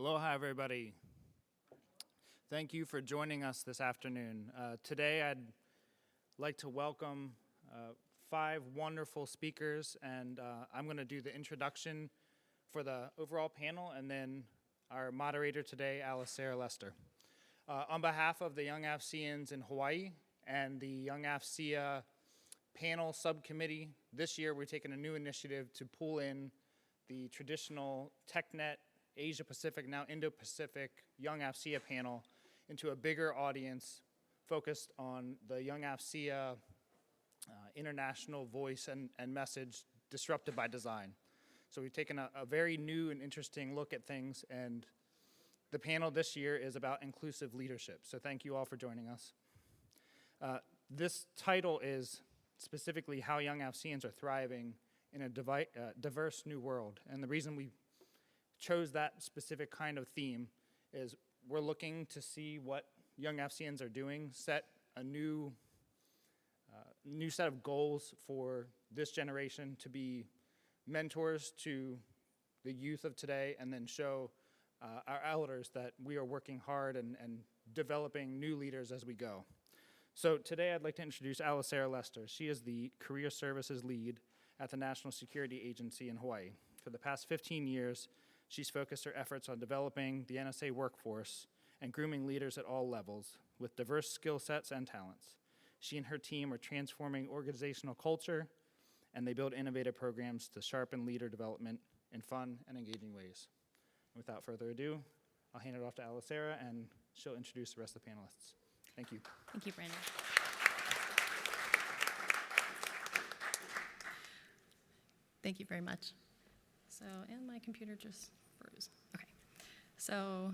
Aloha, everybody. Thank you for joining us this afternoon. Today, I'd like to welcome 5 wonderful speakers, and I'm going to do the introduction for the overall panel, and then our moderator today, Alisha Kelly. On behalf of the Young AFCEANs in Hawaii and the Young AFCEA panel subcommittee, this year we're taking a new initiative to pull in the traditional TechNet Asia Pacific, now Indo-Pacific Young AFCEA panel into a bigger audience focused on the Young AFCEA international voice and message disrupted by design. So we've taken a very new and interesting look at things, and the panel this year is about inclusive leadership. So thank you all for joining us. This title is specifically how Young AFCEANs are thriving in a diverse new world. And the reason we chose that specific kind of theme is we're looking to see what Young AFCEANs are doing, set a new set of goals for this generation to be mentors to the youth of today, and then show our elders that we are working hard and developing new leaders as we go. So today I'd like to introduce Alisha Kelly. She is the Career Services Lead at the National Security Agency in Hawaii. For the past 15 years, she's focused her efforts on developing the NSA workforce and grooming leaders at all levels with diverse skill sets and talents. She and her team are transforming organizational culture, and they build innovative programs to sharpen leader development in fun and engaging ways. Without further ado, I'll hand it off to Alisha, and she'll introduce the rest of the panelists. Thank you. Thank you, Brandon. Thank you very much. So, and my computer just froze. Okay. So,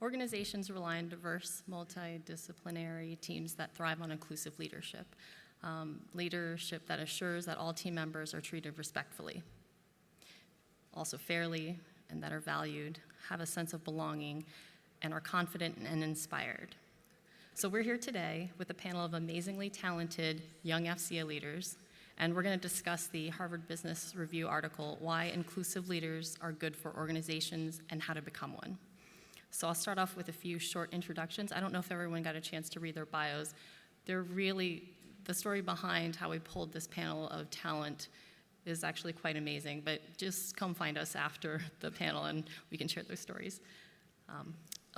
organizations rely on diverse, multidisciplinary teams that thrive on inclusive leadership. Leadership that assures that all team members are treated respectfully, also fairly, and that are valued, have a sense of belonging, and are confident and inspired. So we're here today with a panel of amazingly talented young AFCEA leaders, and we're going to discuss the Harvard Business Review article, Why Inclusive Leaders Are Good for Organizations and How to Become One. So I'll start off with a few short introductions. I don't know if everyone got a chance to read their bios. They're really, the story behind how we pulled this panel of talent is actually quite amazing, but just come find us after the panel and we can share those stories.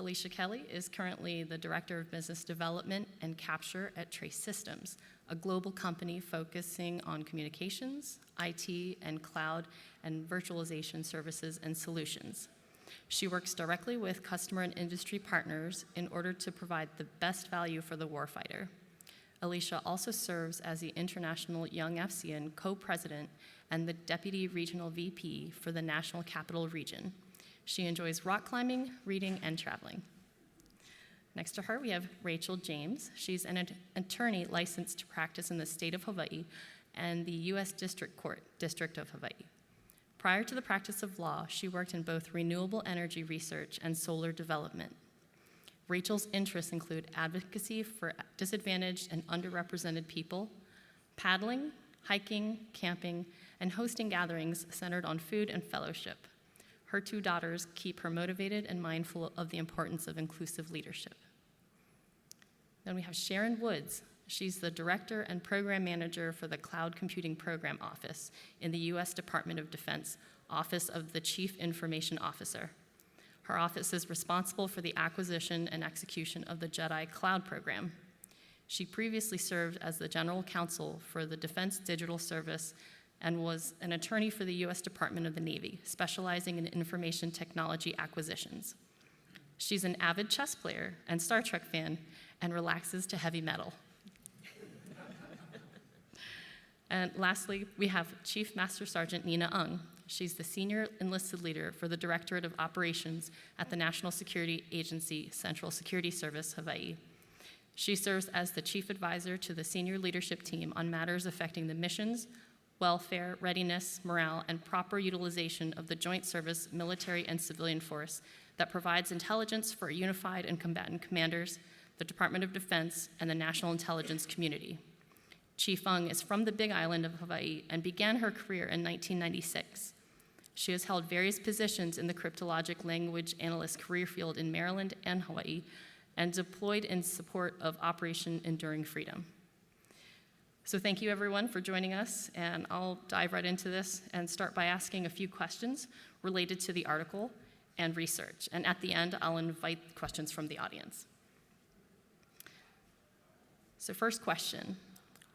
Alicia Kelly is currently the Director of Business Development and Capture at Trace Systems, a global company focusing on communications, IT, and cloud and virtualization services and solutions. She works directly with customer and industry partners in order to provide the best value for the warfighter. Alicia also serves as the International Young AFCEAN Co-President and the Deputy Regional VP for the National Capital Region. She enjoys rock climbing, reading, and traveling. Next to her, we have Rachel James. She's an attorney licensed to practice in the state of Hawaii and the U.S. District Court, District of Hawaii. Prior to the practice of law, she worked in both renewable energy research and solar development. Rachel's interests include advocacy for disadvantaged and underrepresented people, paddling, hiking, camping, and hosting gatherings centered on food and fellowship. Her 2 daughters keep her motivated and mindful of the importance of inclusive leadership. Then we have Sharon Woods. She's the Director and Program Manager for the Cloud Computing Program Office in the U.S. Department of Defense, Office of the Chief Information Officer. Her office is responsible for the acquisition and execution of the JEDI Cloud program. She previously served as the General Counsel for the Defense Digital Service and was an attorney for the U.S. Department of the Navy, specializing in information technology acquisitions. She's an avid chess player and Star Trek fan and relaxes to heavy metal. And lastly, we have Chief Master Sergeant Nina Ung. She's the Senior Enlisted Leader for the Directorate of Operations at the National Security Agency, Central Security Service, Hawaii. She serves as the Chief Advisor to the Senior Leadership Team on matters affecting the missions, welfare, readiness, morale, and proper utilization of the Joint Service Military and Civilian Force that provides intelligence for unified and combatant commanders, the Department of Defense, and the national intelligence community. Chief Ung is from the Big Island of Hawaii and began her career in 1996. She has held various positions in the cryptologic language analyst career field in Maryland and Hawaii, and deployed in support of Operation Enduring Freedom. So thank you everyone for joining us, and I'll dive right into this and start by asking a few questions related to the article and research. And at the end, I'll invite questions from the audience. So first question,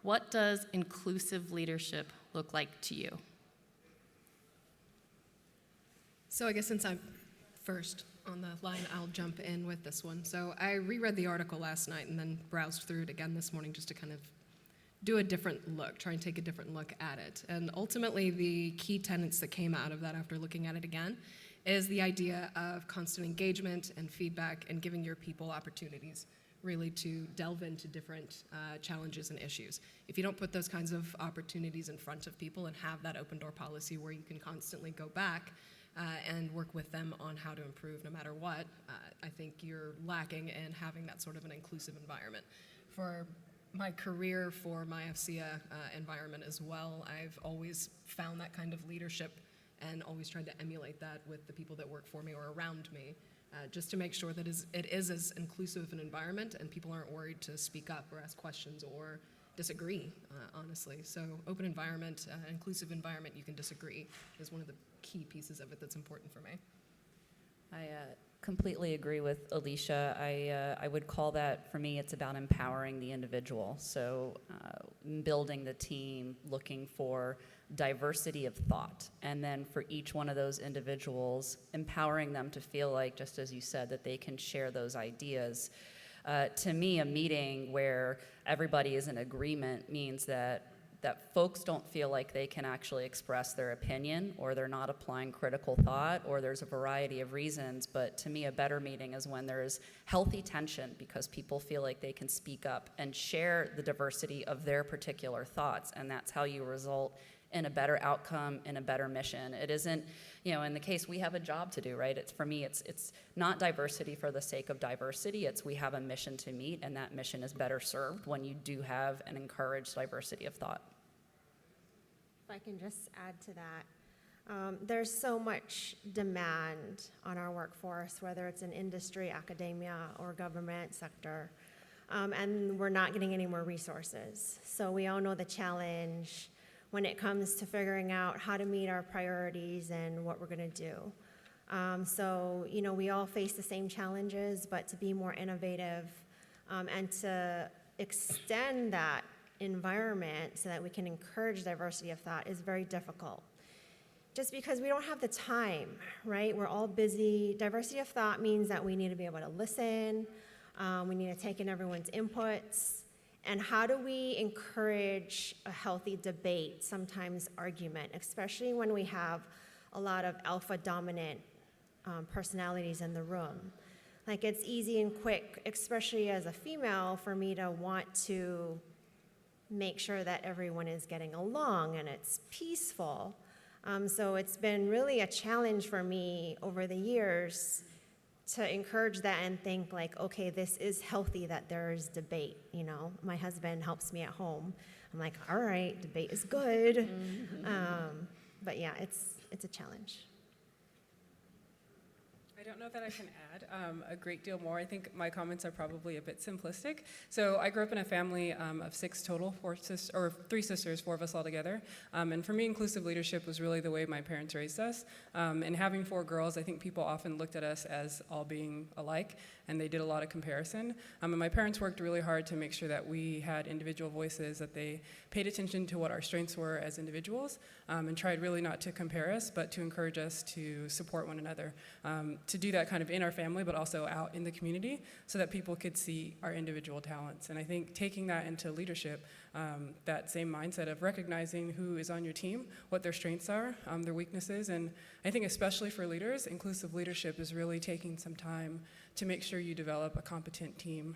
what does inclusive leadership look like to you? So I guess since I'm first on the line, I'll jump in with this one. So I reread the article last night and then browsed through it again this morning just to kind of do a different look, try and take a different look at it. And ultimately, the key tenets that came out of that after looking at it again is the idea of constant engagement and feedback and giving your people opportunities really to delve into different challenges and issues. If you don't put those kinds of opportunities in front of people and have that open door policy where you can constantly go back and work with them on how to improve no matter what, I think you're lacking in having that sort of an inclusive environment. For my career, for my AFCEA environment as well, I've always found that kind of leadership and always tried to emulate that with the people that work for me or around me, just to make sure that it is as inclusive an environment and people aren't worried to speak up or ask questions or disagree, honestly. So open environment, inclusive environment, you can disagree is one of the key pieces of it that's important for me. I completely agree with Alicia. I would call that, for me, it's about empowering the individual. So building the team, looking for diversity of thought, and then for each one of those individuals, empowering them to feel like, just as you said, that they can share those ideas. To me, a meeting where everybody is in agreement means that folks don't feel like they can actually express their opinion, or they're not applying critical thought, or there's a variety of reasons. But to me, a better meeting is when there's healthy tension because people feel like they can speak up and share the diversity of their particular thoughts, and that's how you result in a better outcome, in a better mission. It isn't, in the case, we have a job to do, right? For me, it's not diversity for the sake of diversity. It's we have a mission to meet, and that mission is better served when you do have and encourage diversity of thought. If I can just add to that, there's so much demand on our workforce, whether it's in industry, academia, or government sector, and we're not getting any more resources. So we all know the challenge when it comes to figuring out how to meet our priorities and what we're going to do. So, we all face the same challenges, but to be more innovative and to extend that environment so that we can encourage diversity of thought is very difficult. Just because we don't have the time, right? We're all busy. Diversity of thought means that we need to be able to listen. We need to take in everyone's inputs. And how do we encourage a healthy debate, sometimes argument, especially when we have a lot of alpha dominant personalities in the room? Like, it's easy and quick, especially as a female, for me to want to make sure that everyone is getting along and it's peaceful. So it's been really a challenge for me over the years to encourage that and think like, okay, this is healthy that there is debate. My husband helps me at home. I'm like, all right, debate is good. But yeah, it's a challenge. I don't know that I can add a great deal more. I think my comments are probably a bit simplistic. So I grew up in a family of 6 total, 3 sisters, 4 of us all together. And for me, inclusive leadership was really the way my parents raised us. And having 4 girls, I think people often looked at us as all being alike, and they did a lot of comparison. And my parents worked really hard to make sure that we had individual voices, that they paid attention to what our strengths were as individuals, and tried really not to compare us, but to encourage us to support one another. To do that kind of in our family, but also out in the community, so that people could see our individual talents. And I think taking that into leadership, that same mindset of recognizing who is on your team, what their strengths are, their weaknesses, and I think especially for leaders, inclusive leadership is really taking some time to make sure you develop a competent team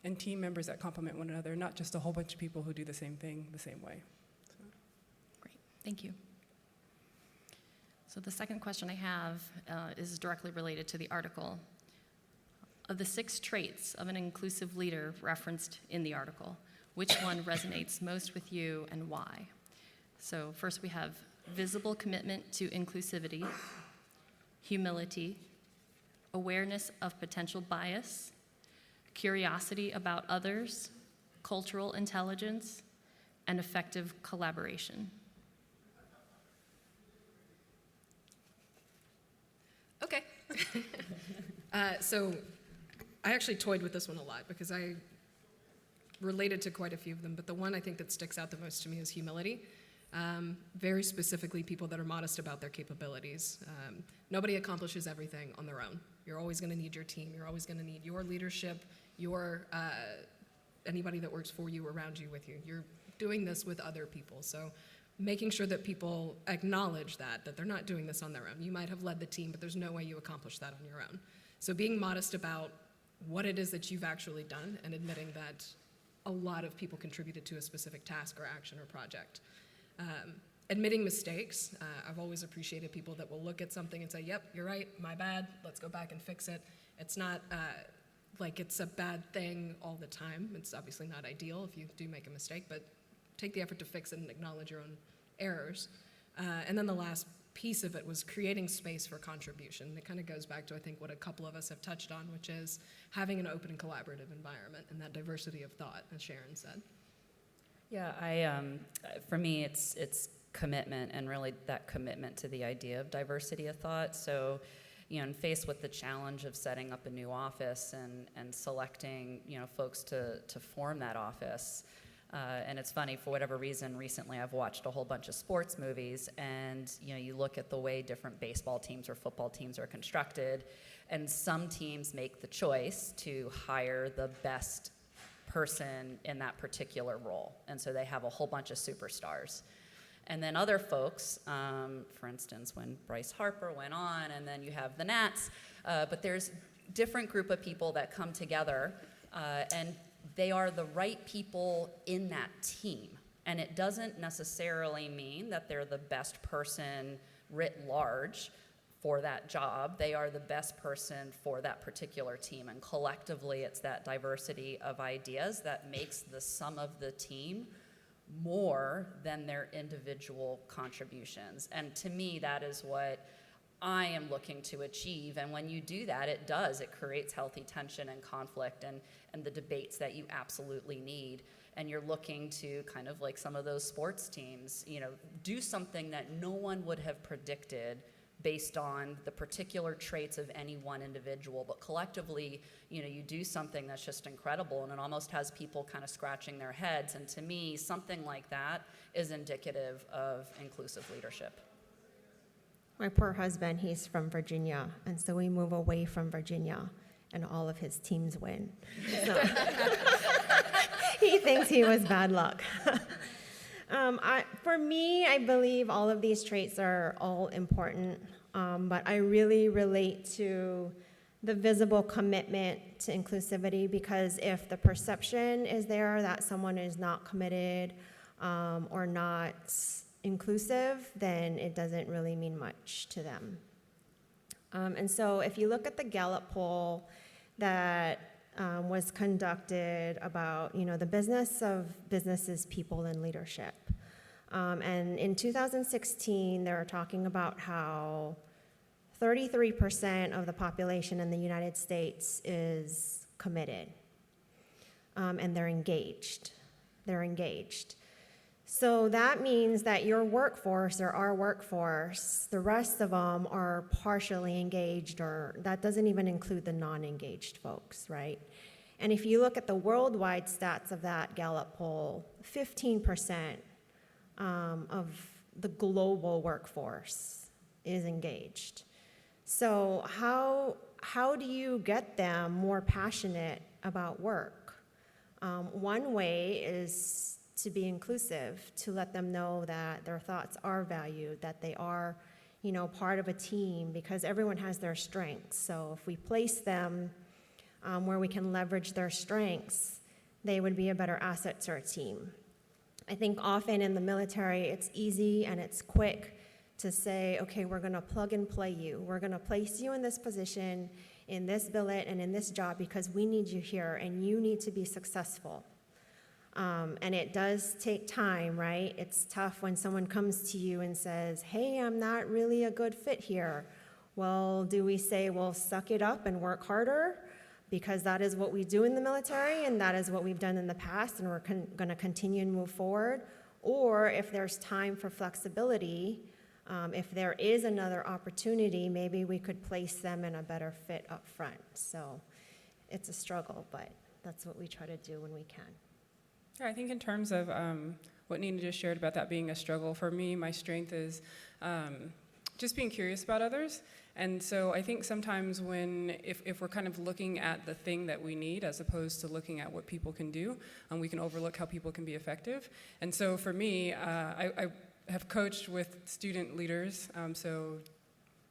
and team members that complement one another, not just a whole bunch of people who do the same thing the same way. So. Great, thank you. So the second question I have is directly related to the article. Of the 6 traits of an inclusive leader referenced in the article, which one resonates most with you and why? So first we have visible commitment to inclusivity, humility, awareness of potential bias, curiosity about others, cultural intelligence, and effective collaboration. Okay. So I actually toyed with this one a lot because I related to quite a few of them, but the one I think that sticks out the most to me is humility. Very specifically, people that are modest about their capabilities. Nobody accomplishes everything on their own. You're always going to need your team. You're always going to need your leadership, your anybody that works for you, around you, with you. You're doing this with other people. So making sure that people acknowledge that they're not doing this on their own. You might have led the team, but there's no way you accomplish that on your own. So being modest about what it is that you've actually done and admitting that a lot of people contributed to a specific task or action or project. Admitting mistakes. I've always appreciated people that will look at something and say, yep, you're right, my bad, let's go back and fix it. It's not like it's a bad thing all the time. It's obviously not ideal if you do make a mistake, but take the effort to fix it and acknowledge your own errors. And then the last piece of it was creating space for contribution. It kind of goes back to, I think, what a couple of us have touched on, which is having an open and collaborative environment and that diversity of thought, as Sharon said. Yeah, for me, it's commitment, and really that commitment to the idea of diversity of thought. So, and faced with the challenge of setting up a new office and selecting, folks to form that office. And it's funny, for whatever reason, recently I've watched a whole bunch of sports movies, and you look at the way different baseball teams or football teams are constructed, and some teams make the choice to hire the best person in that particular role, and so they have a whole bunch of superstars. And then other folks, for instance, when Bryce Harper went on, and then you have the Nats, but there's different group of people that come together, and they are the right people in that team. And it doesn't necessarily mean that they're the best person writ large for that job. They are the best person for that particular team. And collectively, it's that diversity of ideas that makes the sum of the team more than their individual contributions. And to me, that is what I am looking to achieve. And when you do that, it creates healthy tension and conflict and the debates that you absolutely need. And you're looking to, kind of like some of those sports teams, do something that no one would have predicted based on the particular traits of any one individual. But collectively, you do something that's just incredible, and it almost has people kind of scratching their heads. And to me, something like that is indicative of inclusive leadership. My poor husband, he's from Virginia, and so we move away from Virginia, and all of his teams win. So he thinks he was bad luck. For me, I believe all of these traits are all important, but I really relate to the visible commitment to inclusivity, because if the perception is there that someone is not committed or not inclusive, then it doesn't really mean much to them. And so if you look at the Gallup poll that was conducted about, the business of businesses, people, and leadership. And in 2016, they were talking about how 33% of the population in the United States is committed, and they're engaged. They're engaged. So that means that your workforce, or our workforce, the rest of them are partially engaged, or that doesn't even include the non-engaged folks, right? And if you look at the worldwide stats of that Gallup poll, 15% of the global workforce is engaged. So how do you get them more passionate about work? One way is to be inclusive, to let them know that their thoughts are valued, that they are, part of a team, because everyone has their strengths. So if we place them where we can leverage their strengths, they would be a better asset to our team. I think often in the military, it's easy and it's quick to say, okay, we're gonna plug and play you. We're gonna place you in this position, in this billet, and in this job because we need you here and you need to be successful. And it does take time, right? It's tough when someone comes to you and says, hey, I'm not really a good fit here. Well, do we say, well, suck it up and work harder? Because that is what we do in the military, and that is what we've done in the past, and we're going to continue and move forward. Or if there's time for flexibility, if there is another opportunity, maybe we could place them in a better fit up front. So it's a struggle, but that's what we try to do when we can. Yeah, I think in terms of what Nina just shared about that being a struggle, for me, my strength is just being curious about others. And so I think sometimes if we're kind of looking at the thing that we need as opposed to looking at what people can do, we can overlook how people can be effective. And so for me, I have coached with student leaders, so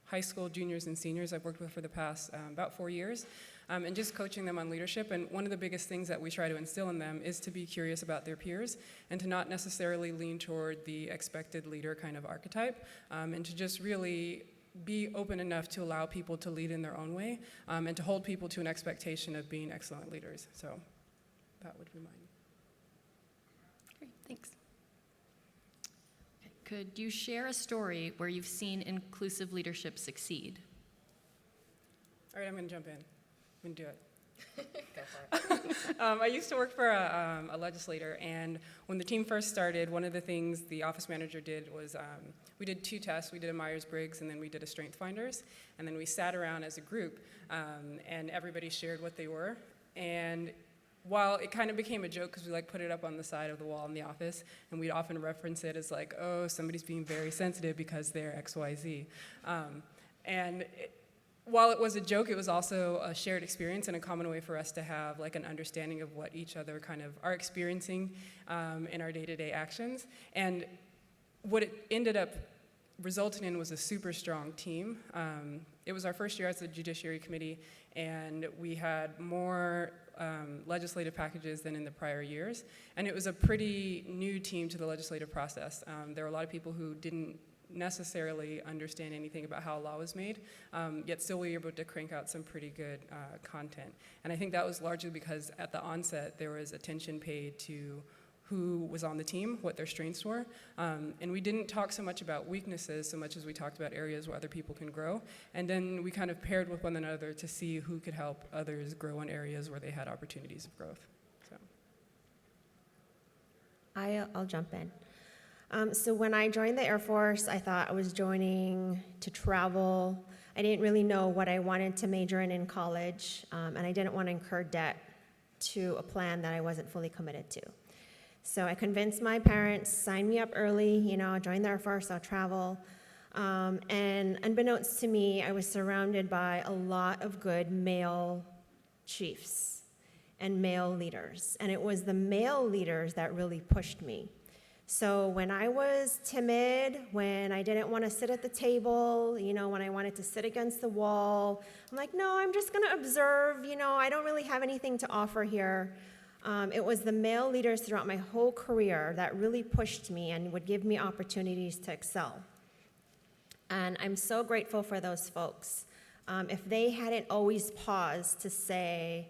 high school juniors and seniors I've worked with for the past about 4 years, and just coaching them on leadership. And one of the biggest things that we try to instill in them is to be curious about their peers and to not necessarily lean toward the expected leader kind of archetype, and to just really be open enough to allow people to lead in their own way, and to hold people to an expectation of being excellent leaders. So that would be mine. Great, thanks. Okay, could you share a story where you've seen inclusive leadership succeed? All right, I'm going to jump in. I'm going to do it. Go for it. I used to work for a legislator, and when the team first started, one of the things the office manager did was we did 2 tests. We did a Myers-Briggs, and then we did a Strength Finders, and then we sat around as a group, and everybody shared what they were. And while it kind of became a joke because we put it up on the side of the wall in the office, and we'd often reference it as oh, somebody's being very sensitive because they're XYZ. While it was a joke, it was also a shared experience and a common way for us to have an understanding of what each other kind of are experiencing in our day-to-day actions. And what it ended up resulting in was a super strong team. It was our first year as the Judiciary Committee, and we had more legislative packages than in the prior years. And it was a pretty new team to the legislative process. There were a lot of people who didn't necessarily understand anything about how law was made, yet still we were able to crank out some pretty good content. And I think that was largely because at the onset there was attention paid to who was on the team, what their strengths were, and we didn't talk so much about weaknesses so much as we talked about areas where other people can grow. And then we kind of paired with one another to see who could help others grow in areas where they had opportunities of growth. So I'll jump in. So when I joined the Air Force, I thought I was joining to travel. I didn't really know what I wanted to major in college, and I didn't want to incur debt to a plan that I wasn't fully committed to. So I convinced my parents, sign me up early, join the Air Force, I'll travel. And unbeknownst to me, I was surrounded by a lot of good male chiefs and male leaders. And it was the male leaders that really pushed me. So when I was timid, when I didn't want to sit at the table, when I wanted to sit against the wall, I'm like, no, I'm just going to observe, I don't really have anything to offer here. It was the male leaders throughout my whole career that really pushed me and would give me opportunities to excel. And I'm so grateful for those folks. If they hadn't always paused to say,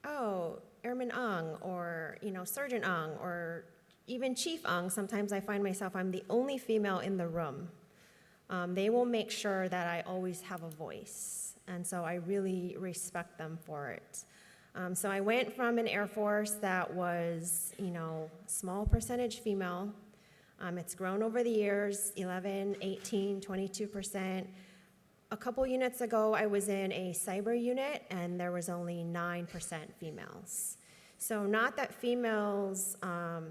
oh, Airman Ung, or, Sergeant Ung, or even Chief Ung, sometimes I find myself, I'm the only female in the room. They will make sure that I always have a voice. And so I really respect them for it. So I went from an Air Force that was, small percentage female. It's grown over the years, 11, 18, 22%. A couple units ago, I was in a cyber unit, and there was only 9% females. So not that females,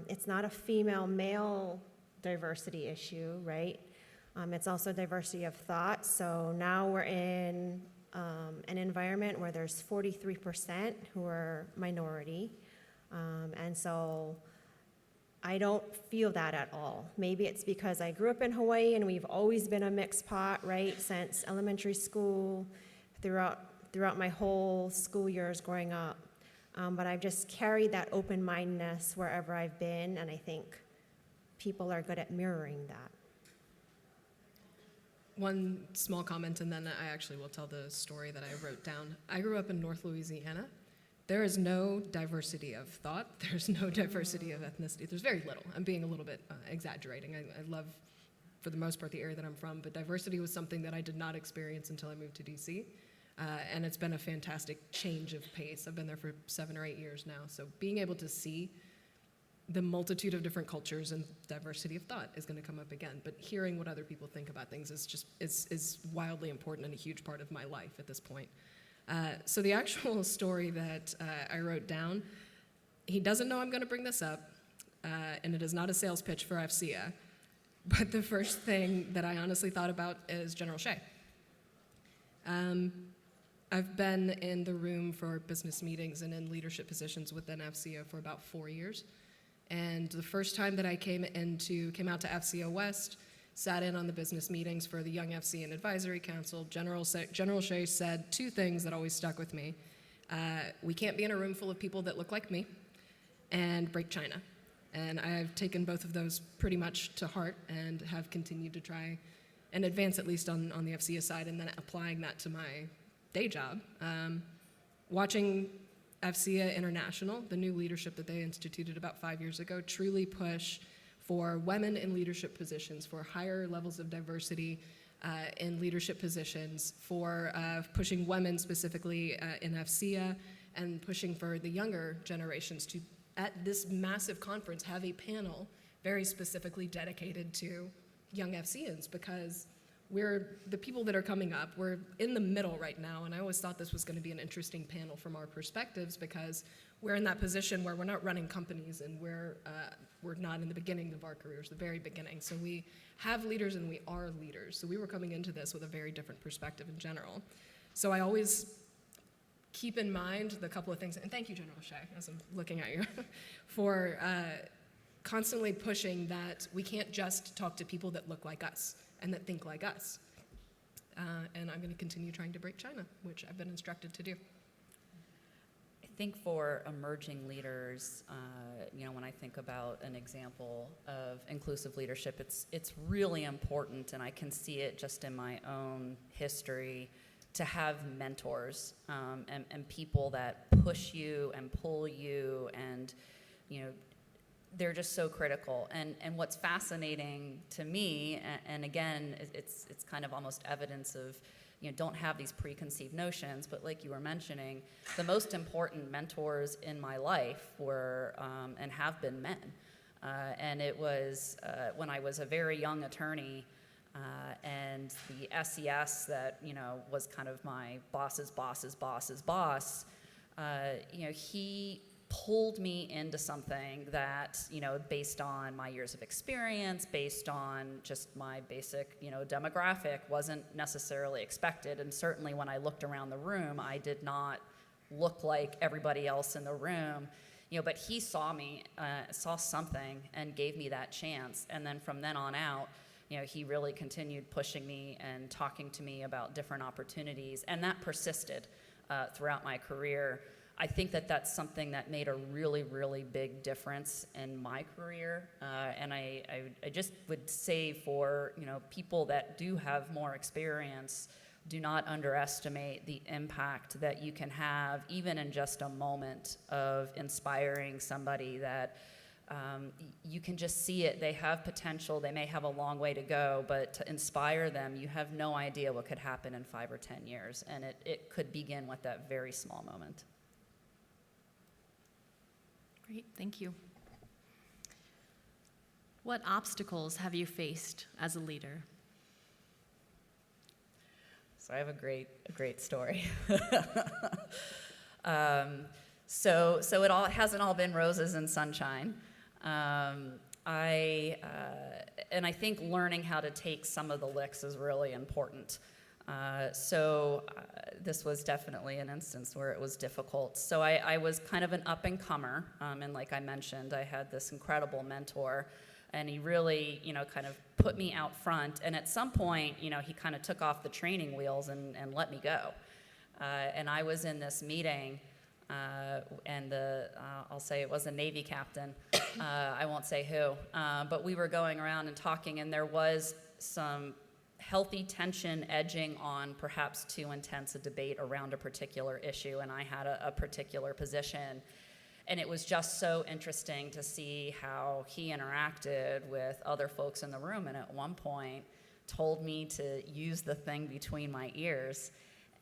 it's not a female-male diversity issue, right? It's also diversity of thought. So now we're in an environment where there's 43% who are minority. And so I don't feel that at all. Maybe it's because I grew up in Hawaii and we've always been a mixed pot, right? Since elementary school, throughout my whole school years growing up. But I've just carried that open-mindedness wherever I've been, and I think people are good at mirroring that. One small comment, and then I actually will tell the story that I wrote down. I grew up in North Louisiana, there is no diversity of thought. There's no diversity of ethnicity. There's very little. I'm being a little bit exaggerating. I love, for the most part, the area that I'm from, but diversity was something that I did not experience until I moved to DC. And it's been a fantastic change of pace. I've been there for 7 or 8 years now. So being able to see the multitude of different cultures and diversity of thought is going to come up again. But hearing what other people think about things is wildly important and a huge part of my life at this point. So the actual story that I wrote down, he doesn't know I'm going to bring this up, and it is not a sales pitch for AFCEA. But the first thing that I honestly thought about is General Shea. I've been in the room for business meetings and in leadership positions within AFCEA for about 4 years. And the first time that I came out to AFCEA West, sat in on the business meetings for the Young AFCEAN Advisory Council, General Shea said 2 things that always stuck with me. We can't be in a room full of people that look like me, and break China. And I've taken both of those pretty much to heart and have continued to try and advance, at least on the AFCEA side, and then applying that to my day job. Watching AFCEA International, the new leadership that they instituted about 5 years ago, truly push for women in leadership positions, for higher levels of diversity in leadership positions, for pushing women specifically in AFCEA, and pushing for the younger generations to, at this massive conference, have a panel very specifically dedicated to young AFCEANs, because we're the people that are coming up. We're in the middle right now, and I always thought this was going to be an interesting panel from our perspectives, because we're in that position where we're not running companies, and we're not in the beginning of our careers, the very beginning. So we have leaders and we are leaders. So we were coming into this with a very different perspective in general. So I always keep in mind the couple of things, and thank you, General Shea, as I'm looking at you, for constantly pushing that we can't just talk to people that look like us and that think like us. And I'm going to continue trying to break China, which I've been instructed to do. I think for emerging leaders, when I think about an example of inclusive leadership, it's really important, and I can see it just in my own history, to have mentors and people that push you and pull you, and they're just so critical. And what's fascinating to me, and again, it's kind of almost evidence of, don't have these preconceived notions, but like you were mentioning, the most important mentors in my life were and have been men. And it was when I was a very young attorney, and the SES that, was kind of my boss's boss's boss's boss, he pulled me into something that, based on my years of experience, based on just my basic, demographic, wasn't necessarily expected. And certainly when I looked around the room, I did not look like everybody else in the room, but he saw me, saw something, and gave me that chance. And then from then on out, he really continued pushing me and talking to me about different opportunities, and that persisted throughout my career. I think that that's something that made a really, really big difference in my career, and I just would say for people that do have more experience, do not underestimate the impact that you can have, even in just a moment of inspiring somebody that you can just see it. They have potential. They may have a long way to go, but to inspire them, you have no idea what could happen in 5 or 10 years, and it could begin with that very small moment. Great, thank you. What obstacles have you faced as a leader? So I have a great story. So it hasn't all been roses and sunshine. I think learning how to take some of the licks is really important. This was definitely an instance where it was difficult. So I was kind of an up-and-comer, and like I mentioned, I had this incredible mentor, and he really, kind of put me out front. And at some point, he kind of took off the training wheels and let me go. And I was in this meeting, and I'll say it was a Navy captain. I won't say who, but we were going around and talking, and there was some healthy tension edging on perhaps too intense a debate around a particular issue, and I had a particular position. And it was just so interesting to see how he interacted with other folks in the room, and at one point told me to use the thing between my ears.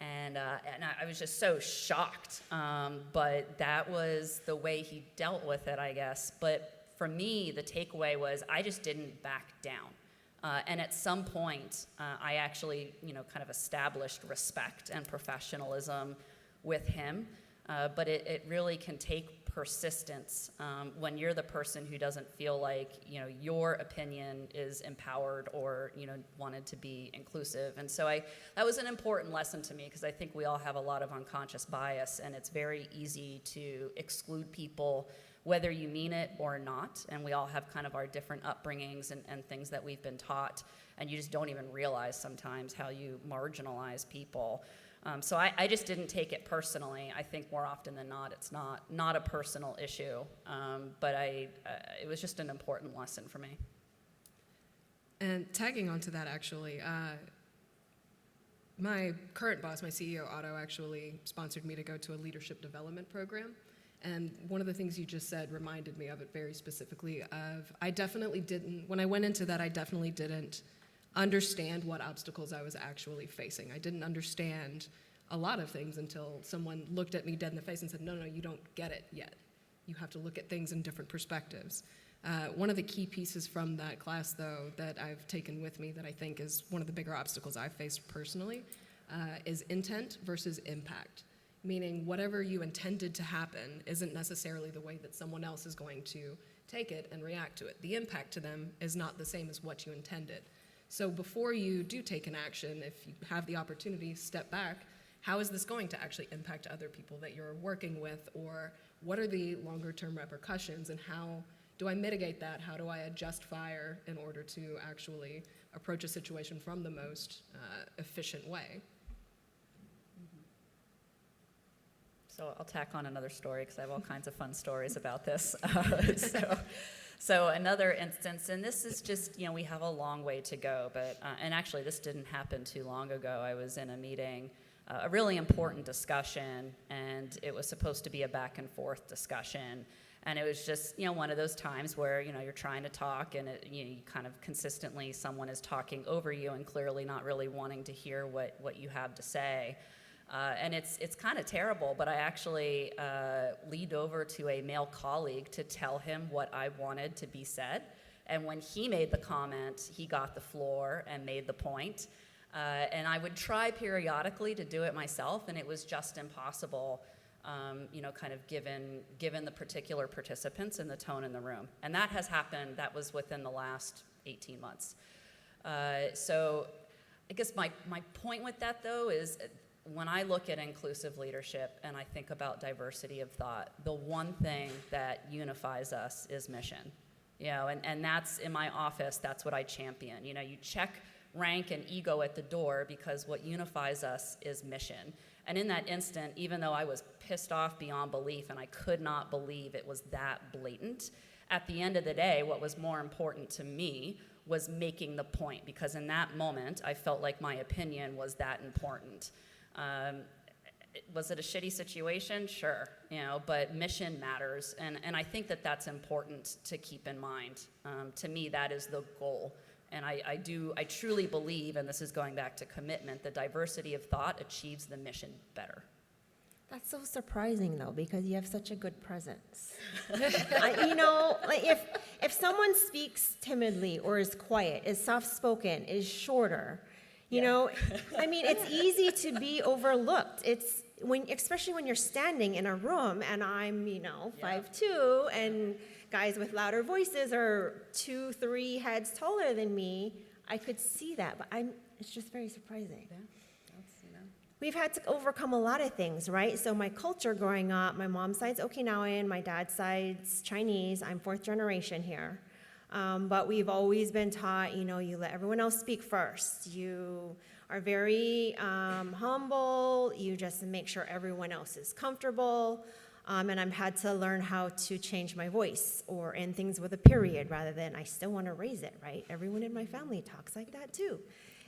And I was just so shocked, but that was the way he dealt with it, I guess. But for me, the takeaway was I just didn't back down. And at some point, I actually, kind of established respect and professionalism with him. But it really can take persistence when you're the person who doesn't feel like, your opinion is empowered or, wanted to be inclusive. And so that was an important lesson to me, because I think we all have a lot of unconscious bias, and it's very easy to exclude people, whether you mean it or not. And we all have kind of our different upbringings and things that we've been taught, and you just don't even realize sometimes how you marginalize people. So I just didn't take it personally. I think more often than not, it's not a personal issue, but it was just an important lesson for me. And tagging onto that, actually, my current boss, my CEO, Otto, actually sponsored me to go to a leadership development program. And one of the things you just said reminded me of it very specifically. When I went into that, I definitely didn't understand what obstacles I was actually facing. I didn't understand a lot of things until someone looked at me dead in the face and said, no, you don't get it yet. You have to look at things in different perspectives. One of the key pieces from that class, though, that I've taken with me that I think is one of the bigger obstacles I've faced personally is intent versus impact. Meaning whatever you intended to happen isn't necessarily the way that someone else is going to take it and react to it. The impact to them is not the same as what you intended. So before you do take an action, if you have the opportunity, step back. How is this going to actually impact other people that you're working with? Or what are the longer term repercussions, and how do I mitigate that? How do I adjust fire in order to actually approach a situation from the most efficient way? So I'll tack on another story, because I have all kinds of fun stories about this. So another instance, and this is just, we have a long way to go, but, and actually this didn't happen too long ago. I was in a meeting, a really important discussion, and it was supposed to be a back and forth discussion. And it was just, one of those times where, you're trying to talk, and you kind of consistently, someone is talking over you and clearly not really wanting to hear what you have to say. And it's kind of terrible, but I actually leaned over to a male colleague to tell him what I wanted to be said. And when he made the comment, he got the floor and made the point. And I would try periodically to do it myself, and it was just impossible, kind of given the particular participants and the tone in the room. And that has happened. That was within the last 18 months. So I guess my point with that, though, is when I look at inclusive leadership and I think about diversity of thought, the one thing that unifies us is mission. And that's in my office, that's what I champion. You check rank and ego at the door, because what unifies us is mission. And in that instant, even though I was pissed off beyond belief and I could not believe it was that blatant, at the end of the day, what was more important to me was making the point, because in that moment, I felt like my opinion was that important. Was it a shitty situation? Sure, but mission matters, and I think that that's important to keep in mind. To me, that is the goal, and I truly believe, and this is going back to commitment, the diversity of thought achieves the mission better. That's so surprising, though, because you have such a good presence. If someone speaks timidly or is quiet, is soft-spoken, is shorter, it's easy to be overlooked. Especially when you're standing in a room and I'm, 5'2", and guys with louder voices are 2-3 heads taller than me. I could see that, but it's just very surprising. Yeah. We've had to overcome a lot of things, right? So my culture growing up, my mom's side's Okinawan, my dad's side's Chinese. I'm 4th generation here. But we've always been taught, you let everyone else speak first. You are very humble. You just make sure everyone else is comfortable. And I've had to learn how to change my voice or end things with a period rather than I still want to raise it, right? Everyone in my family talks like that too.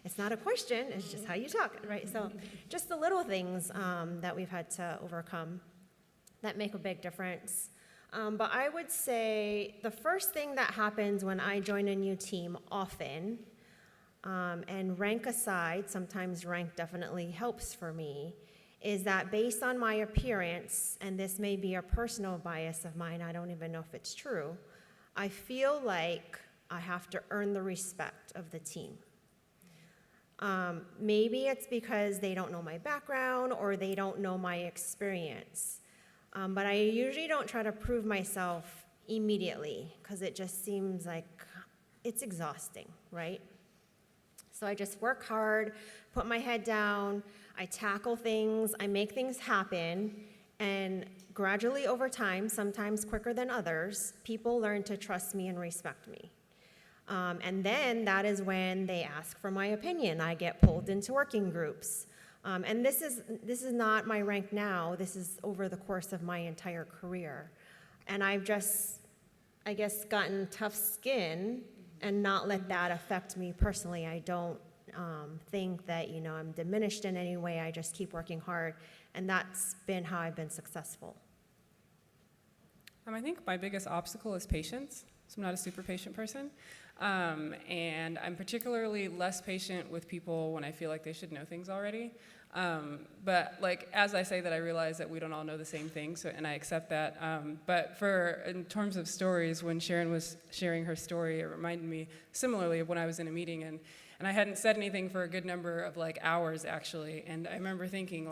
It's not a question, it's just how you talk, right? So just the little things that we've had to overcome that make a big difference. But I would say the first thing that happens when I join a new team often, and rank aside, sometimes rank definitely helps for me, is that based on my appearance, and this may be a personal bias of mine, I don't even know if it's true, I feel like I have to earn the respect of the team. Maybe it's because they don't know my background or they don't know my experience. But I usually don't try to prove myself immediately because it just seems like it's exhausting, right? So I just work hard, put my head down, I tackle things, I make things happen, and gradually over time, sometimes quicker than others, people learn to trust me and respect me. And then that is when they ask for my opinion. I get pulled into working groups. And this is not my rank now, this is over the course of my entire career. And I've just, I guess, gotten tough skin and not let that affect me personally. I don't think that, I'm diminished in any way, I just keep working hard. And that's been how I've been successful. I think my biggest obstacle is patience. So I'm not a super patient person. And I'm particularly less patient with people when I feel like they should know things already. But as I say that, I realize that we don't all know the same thing, and I accept that. But in terms of stories, when Sharon was sharing her story, it reminded me similarly of when I was in a meeting, and I hadn't said anything for a good number of hours, actually. And I remember thinking,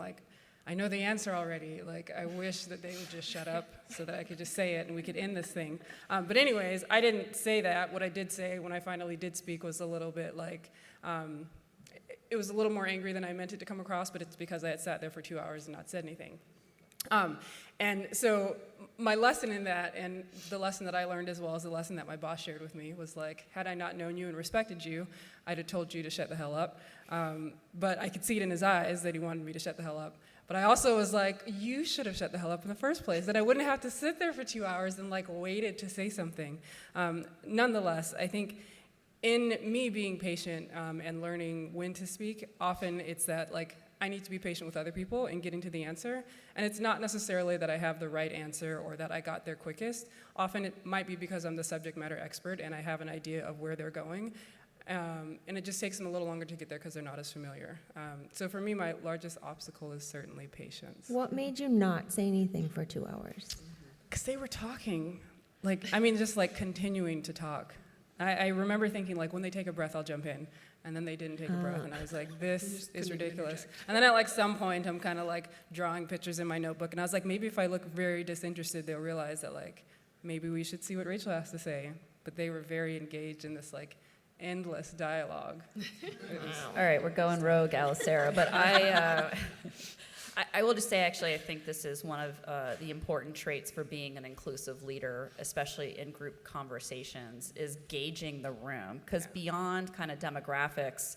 I know the answer already. I wish that they would just shut up so that I could just say it and we could end this thing. But anyways, I didn't say that. What I did say when I finally did speak was a little bit it was a little more angry than I meant it to come across, but it's because I had sat there for 2 hours and not said anything. And so my lesson in that, and the lesson that I learned as well as the lesson that my boss shared with me, was had I not known you and respected you, I'd have told you to shut the hell up. But I could see it in his eyes that he wanted me to shut the hell up. But I also was you should have shut the hell up in the first place, that I wouldn't have to sit there for 2 hours and waited to say something. Nonetheless, I think in me being patient and learning when to speak, often it's that I need to be patient with other people and getting to the answer. And it's not necessarily that I have the right answer or that I got there quickest. Often it might be because I'm the subject matter expert and I have an idea of where they're going. And it just takes them a little longer to get there because they're not as familiar. So for me, my largest obstacle is certainly patience. What made you not say anything for 2 hours? Because they were talking. Just continuing to talk. I remember thinking, when they take a breath, I'll jump in. And then they didn't take a breath, and I was this is ridiculous. And then at some point, I'm kind of drawing pictures in my notebook, and I was maybe if I look very disinterested, they'll realize that maybe we should see what Rachel has to say. But they were very engaged in this endless dialogue. All right, we're going rogue, Alisera, but I will just say, actually, I think this is one of the important traits for being an inclusive leader, especially in group conversations, is gauging the room. Because beyond kind of demographics,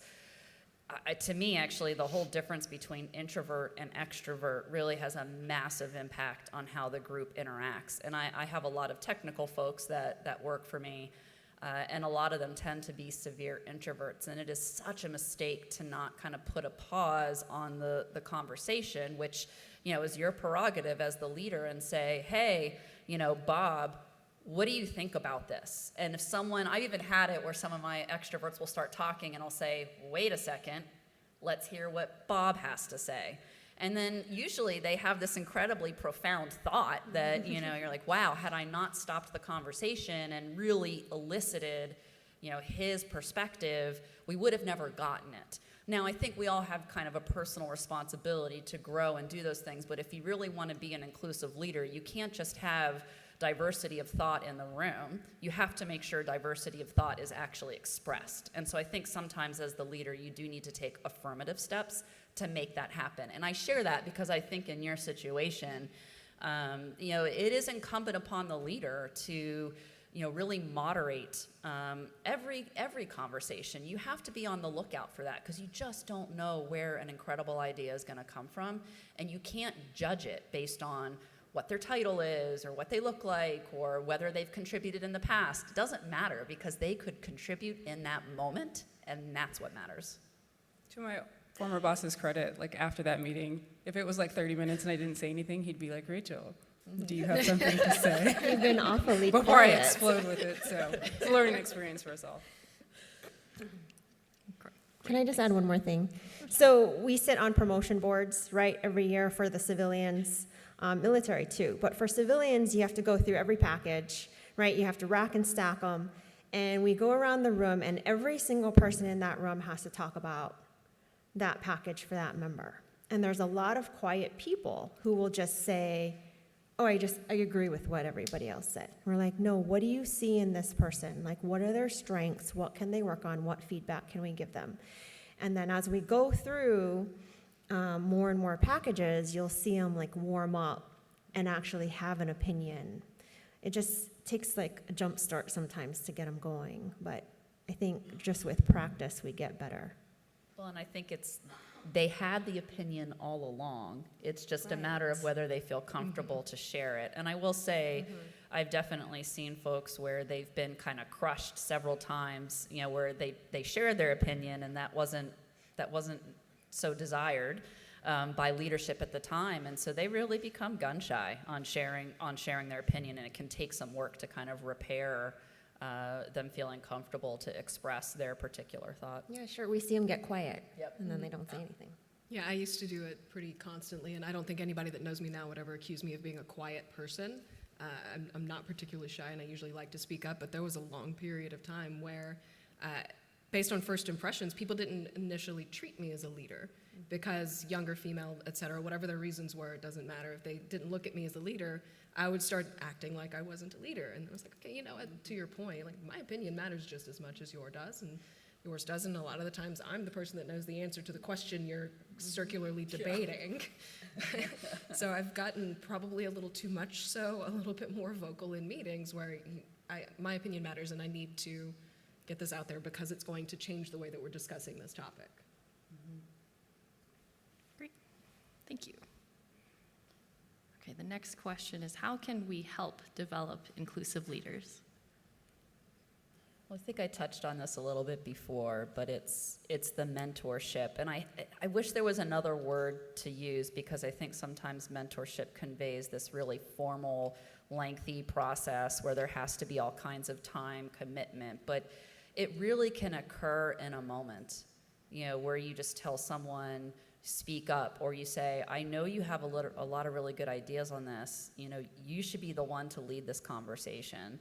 to me, actually, the whole difference between introvert and extrovert really has a massive impact on how the group interacts. And I have a lot of technical folks that work for me, and a lot of them tend to be severe introverts, and it is such a mistake to not kind of put a pause on the conversation, which, is your prerogative as the leader, and say, hey, Bob, what do you think about this? And if I've even had it where some of my extroverts will start talking and I'll say, wait a second, let's hear what Bob has to say. And then usually they have this incredibly profound thought that, you're wow, had I not stopped the conversation and really elicited, his perspective, we would have never gotten it. Now, I think we all have kind of a personal responsibility to grow and do those things, but if you really want to be an inclusive leader, you can't just have diversity of thought in the room. You have to make sure diversity of thought is actually expressed. And so I think sometimes as the leader, you do need to take affirmative steps to make that happen. And I share that because I think in your situation, it is incumbent upon the leader to, really moderate every conversation. You have to be on the lookout for that because you just don't know where an incredible idea is going to come from, and you can't judge it based on what their title is or what they look like or whether they've contributed in the past. It doesn't matter because they could contribute in that moment, and that's what matters. To my former boss's credit, like after that meeting, if it was like 30 minutes and I didn't say anything, he'd be like, Rachel, do you have something to say? You've been awfully Before I quiet. explode with it, so it's a learning experience for us all. Can I just add one more thing? So we sit on promotion boards, right, every year for the civilians, military too. But for civilians, you have to go through every package, right? You have to rack and stack them. And we go around the room, and every single person in that room has to talk about that package for that member. And there's a lot of quiet people who will just say, oh, I agree with what everybody else said. We're like, no, what do you see in this person? Like, what are their strengths? What can they work on? What feedback can we give them? And then as we go through more and more packages, you'll see them like warm up and actually have an opinion. It just takes like a jump start sometimes to get them going. But I think just with practice, we get better. Well, and I think they had the opinion all along. It's just a matter of whether they feel comfortable to share it. And I will say, I've definitely seen folks where they've been kind of crushed several times, where they shared their opinion and that wasn't so desired by leadership at the time. And so they really become gun shy on sharing their opinion, and it can take some work to kind of repair them feeling comfortable to express their particular thought. Yeah, sure. We see them get quiet, Yep. and then they don't say anything. Yeah, I used to do it pretty constantly, and I don't think anybody that knows me now would ever accuse me of being a quiet person. I'm not particularly shy, and I usually like to speak up, but there was a long period of time where, based on first impressions, people didn't initially treat me as a leader because younger female, et cetera, whatever their reasons were, it doesn't matter. If they didn't look at me as a leader, I would start acting like I wasn't a leader. And I was like, okay, to your point, like my opinion matters just as much as yours does, and yours doesn't. A lot of the times I'm the person that knows the answer to the question you're circularly debating. So I've gotten probably a little too much so, a little bit more vocal in meetings where my opinion matters and I need to get this out there because it's going to change the way that we're discussing this topic. Great. Thank you. Okay, the next question is, how can we help develop inclusive leaders? Well, I think I touched on this a little bit before, but it's the mentorship. And I wish there was another word to use, because I think sometimes mentorship conveys this really formal, lengthy process where there has to be all kinds of time commitment. But it really can occur in a moment, where you just tell someone, speak up, or you say, I know you have a lot of really good ideas on this. You should be the one to lead this conversation.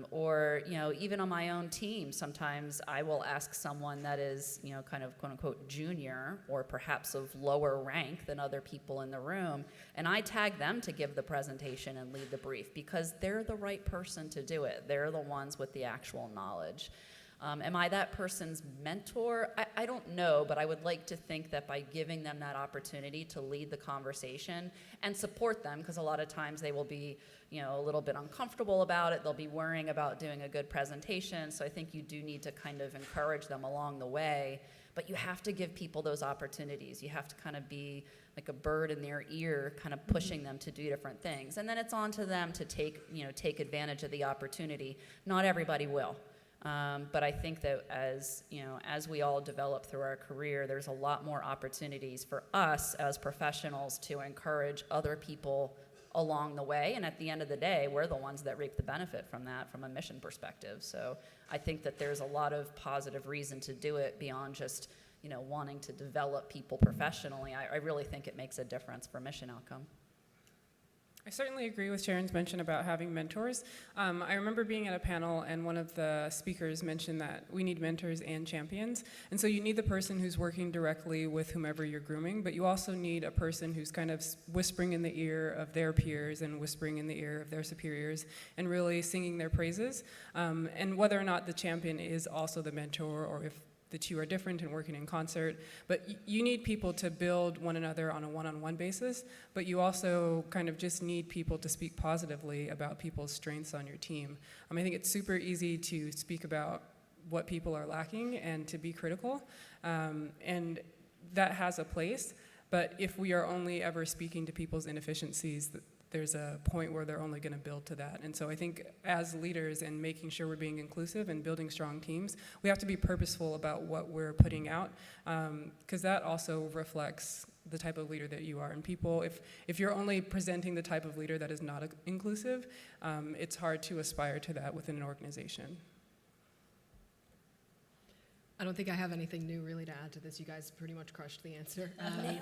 Or even on my own team, sometimes I will ask someone that is, kind of quote-unquote junior or perhaps of lower rank than other people in the room, and I tag them to give the presentation and lead the brief because they're the right person to do it. They're the ones with the actual knowledge. Am I that person's mentor? I don't know, but I would like to think that by giving them that opportunity to lead the conversation and support them, because a lot of times they will be, a little bit uncomfortable about it. They'll be worrying about doing a good presentation. So I think you do need to kind of encourage them along the way. But you have to give people those opportunities. You have to kind of be like a bird in their ear, kind of pushing them to do different things. And then it's on to them to take advantage of the opportunity. Not everybody will. But I think that as we all develop through our career, there's a lot more opportunities for us as professionals to encourage other people along the way. And at the end of the day, we're the ones that reap the benefit from that from a mission perspective. So I think that there's a lot of positive reason to do it beyond just, wanting to develop people professionally. I really think it makes a difference for mission outcome. I certainly agree with Sharon's mention about having mentors. I remember being at a panel and one of the speakers mentioned that we need mentors and champions. And so you need the person who's working directly with whomever you're grooming, but you also need a person who's kind of whispering in the ear of their peers and whispering in the ear of their superiors and really singing their praises. And whether or not the champion is also the mentor, or if the two are different and working in concert, but you need people to build one another on a one-on-one basis, but you also kind of just need people to speak positively about people's strengths on your team. I think it's super easy to speak about what people are lacking and to be critical, and that has a place, but if we are only ever speaking to people's inefficiencies, there's a point where they're only going to build to that. And so I think as leaders and making sure we're being inclusive and building strong teams, we have to be purposeful about what we're putting out, because that also reflects the type of leader that you are. And people, if you're only presenting the type of leader that is not inclusive, it's hard to aspire to that within an organization. I don't think I have anything new really to add to this. You guys pretty much crushed the answer.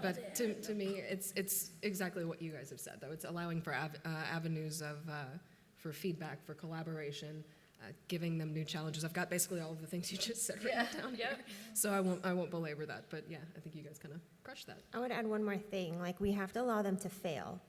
But to me, it's exactly what you guys have said, though. It's allowing for avenues of for feedback, for collaboration, giving them new challenges. I've got basically all of the things you just said written down here, so I won't belabor that. But yeah, I think you guys kind of crushed that. I would add one more thing, like we have to allow them to fail.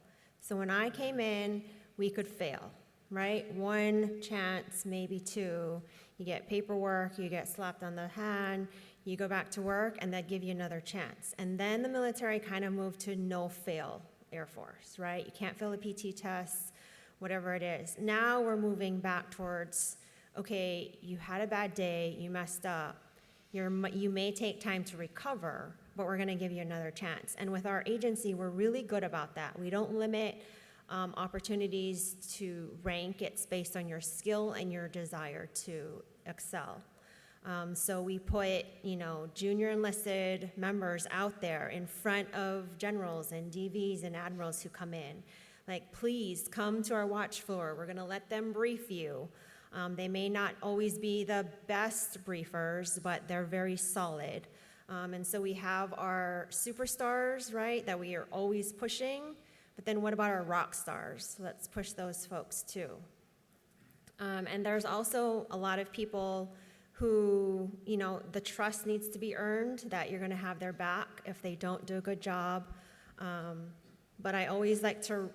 So when I came in, we could fail, right? One chance, maybe two. You get paperwork, you get slapped on the hand, you go back to work, and they give you another chance. And then the military kind of moved to no-fail Air Force, right? You can't fail a PT test, whatever it is. Now we're moving back towards, okay, you had a bad day, you messed up, you may take time to recover, but we're gonna give you another chance. And with our agency, we're really good about that. We don't limit opportunities to rank. It's based on your skill and your desire to excel. So we put, junior enlisted members out there in front of generals and DVs and admirals who come in. Like, please come to our watch floor. We're gonna let them brief you. They may not always be the best briefers, but they're very solid. And so we have our superstars, right, that we are always pushing. But then what about our rock stars? Let's push those folks too. And there's also a lot of people who, the trust needs to be earned, that you're gonna have their back if they don't do a good job. But I always like to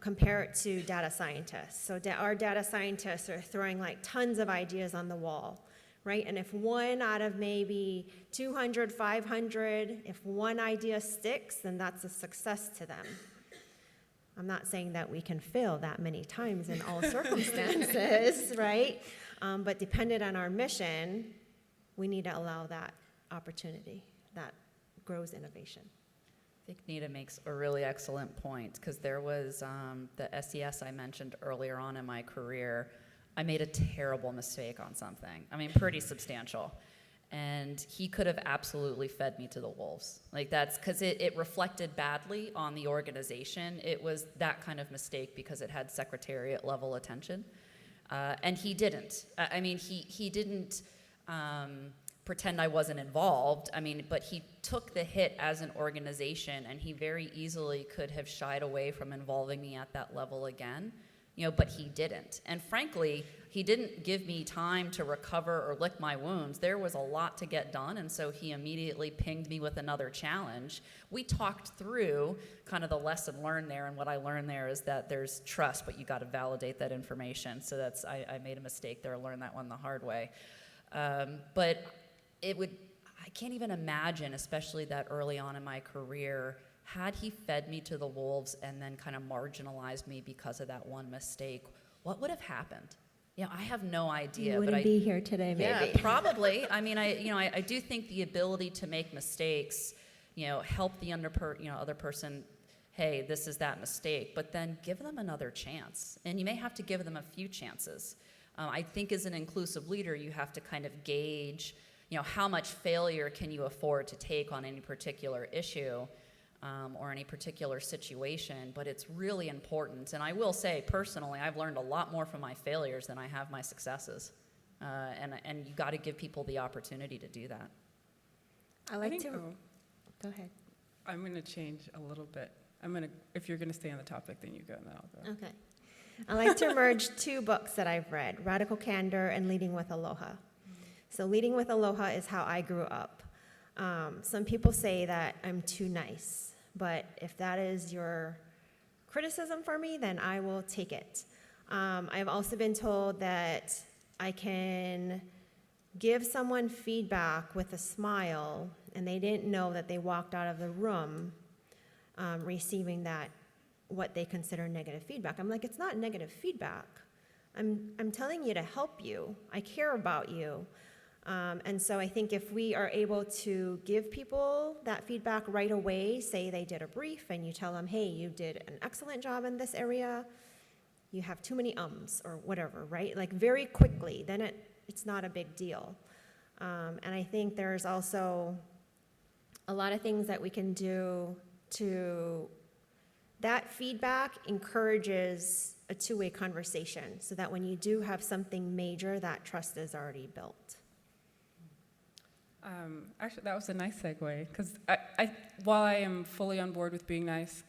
compare it to data scientists. So our data scientists are throwing like tons of ideas on the wall, right? And if one out of maybe 200, 500, if one idea sticks, then that's a success to them. I'm not saying that we can fail that many times in all circumstances, right? But dependent on our mission, we need to allow that opportunity that grows innovation. I think Nita makes a really excellent point, because there was the SES I mentioned earlier on in my career. I made a terrible mistake on something. I mean, pretty substantial. And he could have absolutely fed me to the wolves. Like, that's because it reflected badly on the organization. It was that kind of mistake because it had secretariat level attention. And he didn't. I mean, he didn't pretend I wasn't involved. I mean, but he took the hit as an organization, and he very easily could have shied away from involving me at that level again. But he didn't. And frankly, he didn't give me time to recover or lick my wounds. There was a lot to get done, and so he immediately pinged me with another challenge. We talked through kind of the lesson learned there, and what I learned there is that there's trust, but you got to validate that information. So I made a mistake there. I learned that one the hard way. But I can't even imagine, especially that early on in my career, had he fed me to the wolves and then kind of marginalized me because of that one mistake, what would have happened? I have no idea. You wouldn't be here today, maybe. Yeah, probably. I mean, I do think the ability to make mistakes, help the other person, hey, this is that mistake, but then give them another chance. And you may have to give them a few chances. I think as an inclusive leader, you have to kind of gauge, how much failure can you afford to take on any particular issue. Or any particular situation, but it's really important. And I will say, personally, I've learned a lot more from my failures than I have my successes. And you got to give people the opportunity to do that. Go ahead. I'm going to change a little bit. If you're going to stay on the topic, then you go, and then I'll go. Okay. I like to merge two books that I've read, Radical Candor and Leading with Aloha. So Leading with Aloha is how I grew up. Some people say that I'm too nice, but if that is your criticism for me, then I will take it. I've also been told that I can give someone feedback with a smile, and they didn't know that they walked out of the room receiving that, what they consider negative feedback. I'm like, it's not negative feedback. I'm telling you to help you. I care about you. And so I think if we are able to give people that feedback right away, say they did a brief and you tell them, hey, you did an excellent job in this area, you have too many ums or whatever, right? Like very quickly, then it's not a big deal. And I think there's also a lot of things that we can do to, that feedback encourages a two-way conversation so that when you do have something major, that trust is already built. Actually, that was a nice segue, because while I am fully on board with being nice,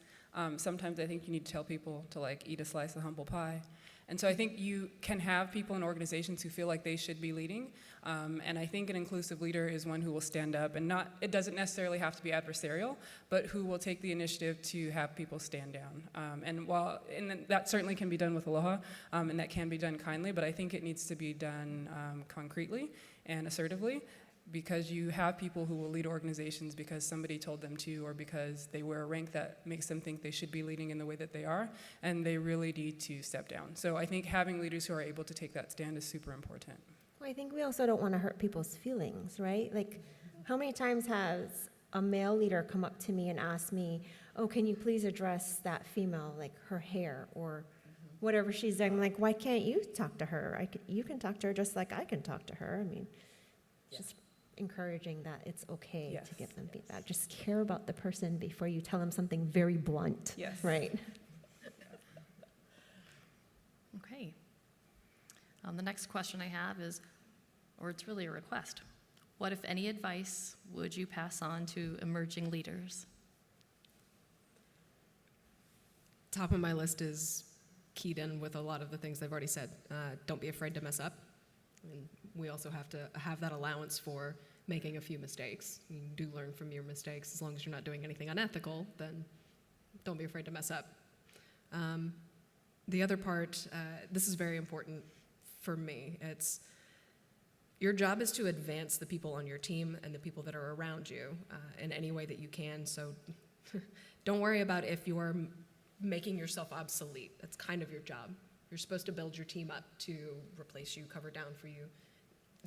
sometimes I think you need to tell people to like eat a slice of humble pie. And so I think you can have people in organizations who feel like they should be leading, and I think an inclusive leader is one who will stand up, and it doesn't necessarily have to be adversarial, but who will take the initiative to have people stand down. And that certainly can be done with aloha, and that can be done kindly, but I think it needs to be done concretely and assertively, because you have people who will lead organizations because somebody told them to, or because they wear a rank that makes them think they should be leading in the way that they are, and they really need to step down. So I think having leaders who are able to take that stand is super important. Well, I think we also don't want to hurt people's feelings, right? Like, how many times has a male leader come up to me and asked me, oh, can you please address that female, like her hair or whatever she's doing? I'm like, why can't you talk to her? You can talk to her just like I can talk to her. I mean, just encouraging that it's okay to give them feedback. Just care about the person before you tell them something very blunt. Yes. Right. Okay. The next question I have is, or it's really a request. What, if any, advice would you pass on to emerging leaders? Top of my list is keyed in with a lot of the things they've already said. Don't be afraid to mess up. And we also have to have that allowance for making a few mistakes. You do learn from your mistakes. As long as you're not doing anything unethical, then don't be afraid to mess up. The other part, this is very important for me. It's your job is to advance the people on your team and the people that are around you in any way that you can. So don't worry about if you're making yourself obsolete. That's kind of your job. You're supposed to build your team up to replace you, cover down for you.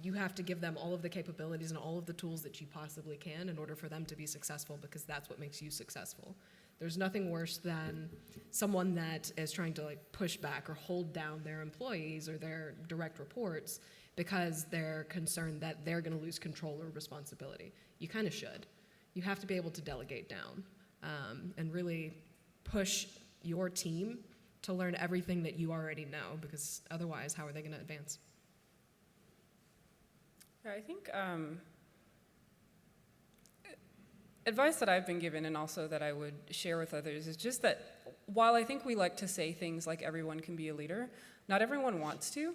You have to give them all of the capabilities and all of the tools that you possibly can in order for them to be successful, because that's what makes you successful. There's nothing worse than someone that is trying to like push back or hold down their employees or their direct reports because they're concerned that they're going to lose control or responsibility. You kind of should. You have to be able to delegate down and really push your team to learn everything that you already know, because otherwise, how are they going to advance? Yeah, I think advice that I've been given, and also that I would share with others, is just that while I think we like to say things like everyone can be a leader, not everyone wants to.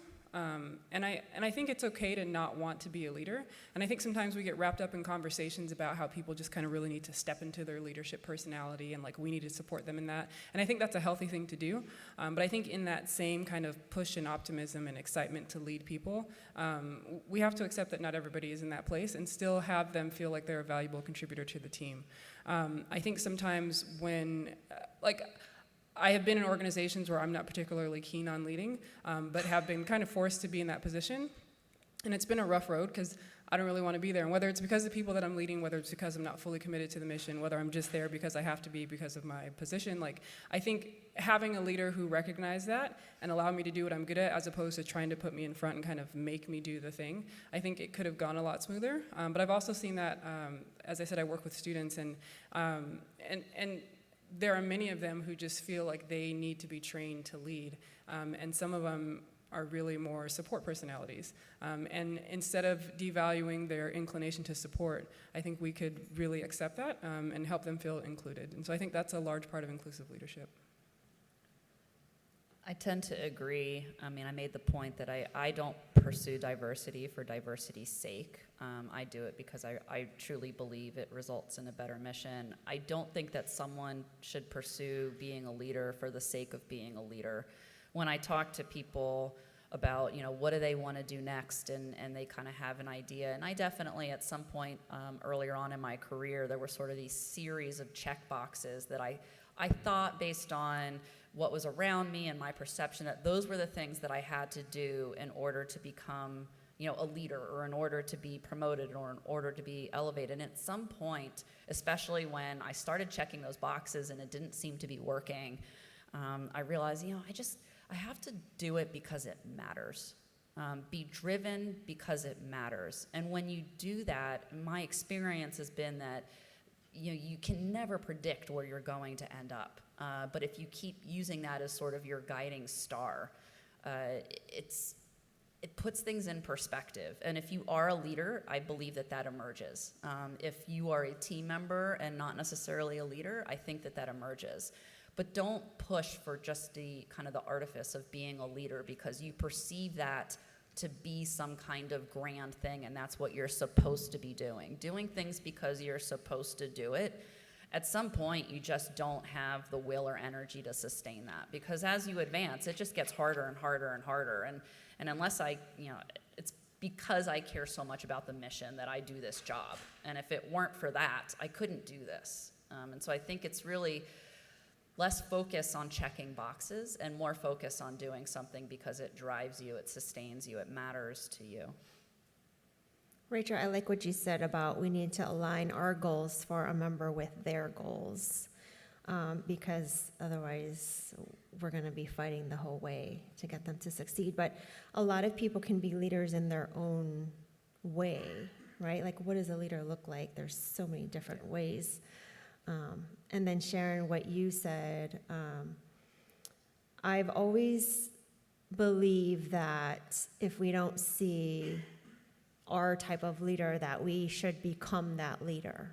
And I think it's okay to not want to be a leader. And I think sometimes we get wrapped up in conversations about how people just kind of really need to step into their leadership personality, and like we need to support them in that. And I think that's a healthy thing to do. But I think in that same kind of push and optimism and excitement to lead people, we have to accept that not everybody is in that place and still have them feel like they're a valuable contributor to the team. I think sometimes when, I have been in organizations where I'm not particularly keen on leading, but have been kind of forced to be in that position. And it's been a rough road because I don't really want to be there. And whether it's because of the people that I'm leading, whether it's because I'm not fully committed to the mission, whether I'm just there because I have to be because of my position, I think having a leader who recognized that and allowed me to do what I'm good at, as opposed to trying to put me in front and kind of make me do the thing, I think it could have gone a lot smoother. But I've also seen that, as I said, I work with students, and there are many of them who just feel like they need to be trained to lead, and some of them are really more support personalities. And instead of devaluing their inclination to support, I think we could really accept that and help them feel included. And so I think that's a large part of inclusive leadership. I tend to agree. I mean, I made the point that I don't pursue diversity for diversity's sake. I do it because I truly believe it results in a better mission. I don't think that someone should pursue being a leader for the sake of being a leader. When I talk to people about, what do they want to do next, and they kind of have an idea, and I definitely at some point earlier on in my career, there were sort of these series of check boxes that I thought, based on what was around me and my perception, that those were the things that I had to do in order to become a leader, or in order to be promoted, or in order to be elevated. And at some point, especially when I started checking those boxes and it didn't seem to be working, I realized, I have to do it because it matters. Be driven because it matters. And when you do that, my experience has been that you can never predict where you're going to end up. But if you keep using that as sort of your guiding star, it puts things in perspective. And if you are a leader, I believe that emerges. If you are a team member and not necessarily a leader, I think that emerges. But don't push for just the kind of the artifice of being a leader because you perceive that to be some kind of grand thing, and that's what you're supposed to be doing. Doing things because you're supposed to do it, at some point you just don't have the will or energy to sustain that, because as you advance, it just gets harder and harder and harder. And unless it's because I care so much about the mission that I do this job. And if it weren't for that, I couldn't do this. And so I think it's really less focus on checking boxes and more focus on doing something because it drives you, it sustains you, it matters to you. Rachel, I like what you said about we need to align our goals for a member with their goals, because otherwise we're going to be fighting the whole way to get them to succeed. But a lot of people can be leaders in their own way, right? Like, what does a leader look like? There's so many different ways. And then Sharon, what you said, I've always believed that if we don't see our type of leader, that we should become that leader,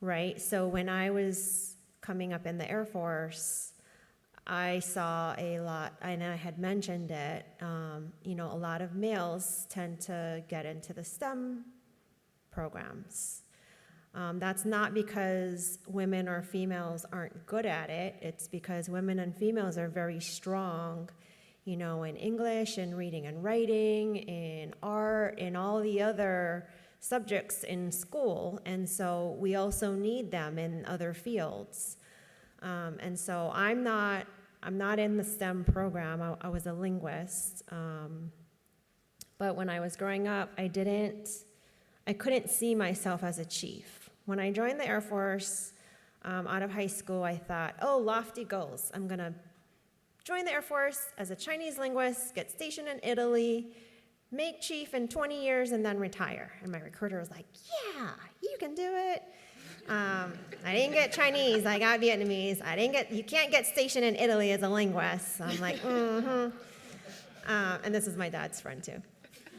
right? So when I was coming up in the Air Force, I saw a lot, and I had mentioned it, a lot of males tend to get into the STEM programs. That's not because women or females aren't good at it. It's because women and females are very strong, in English and reading and writing, in art, in all the other subjects in school. And so we also need them in other fields. And so I'm not in the STEM program. I was a linguist. But when I was growing up, I couldn't see myself as a chief. When I joined the Air Force out of high school, I thought, lofty goals. I'm going to join the Air Force as a Chinese linguist, get stationed in Italy, make chief in 20 years, and then retire. And my recruiter was like, yeah, you can do it. I didn't get Chinese. I got Vietnamese. You can't get stationed in Italy as a linguist. So I'm like, and this is my dad's friend, too.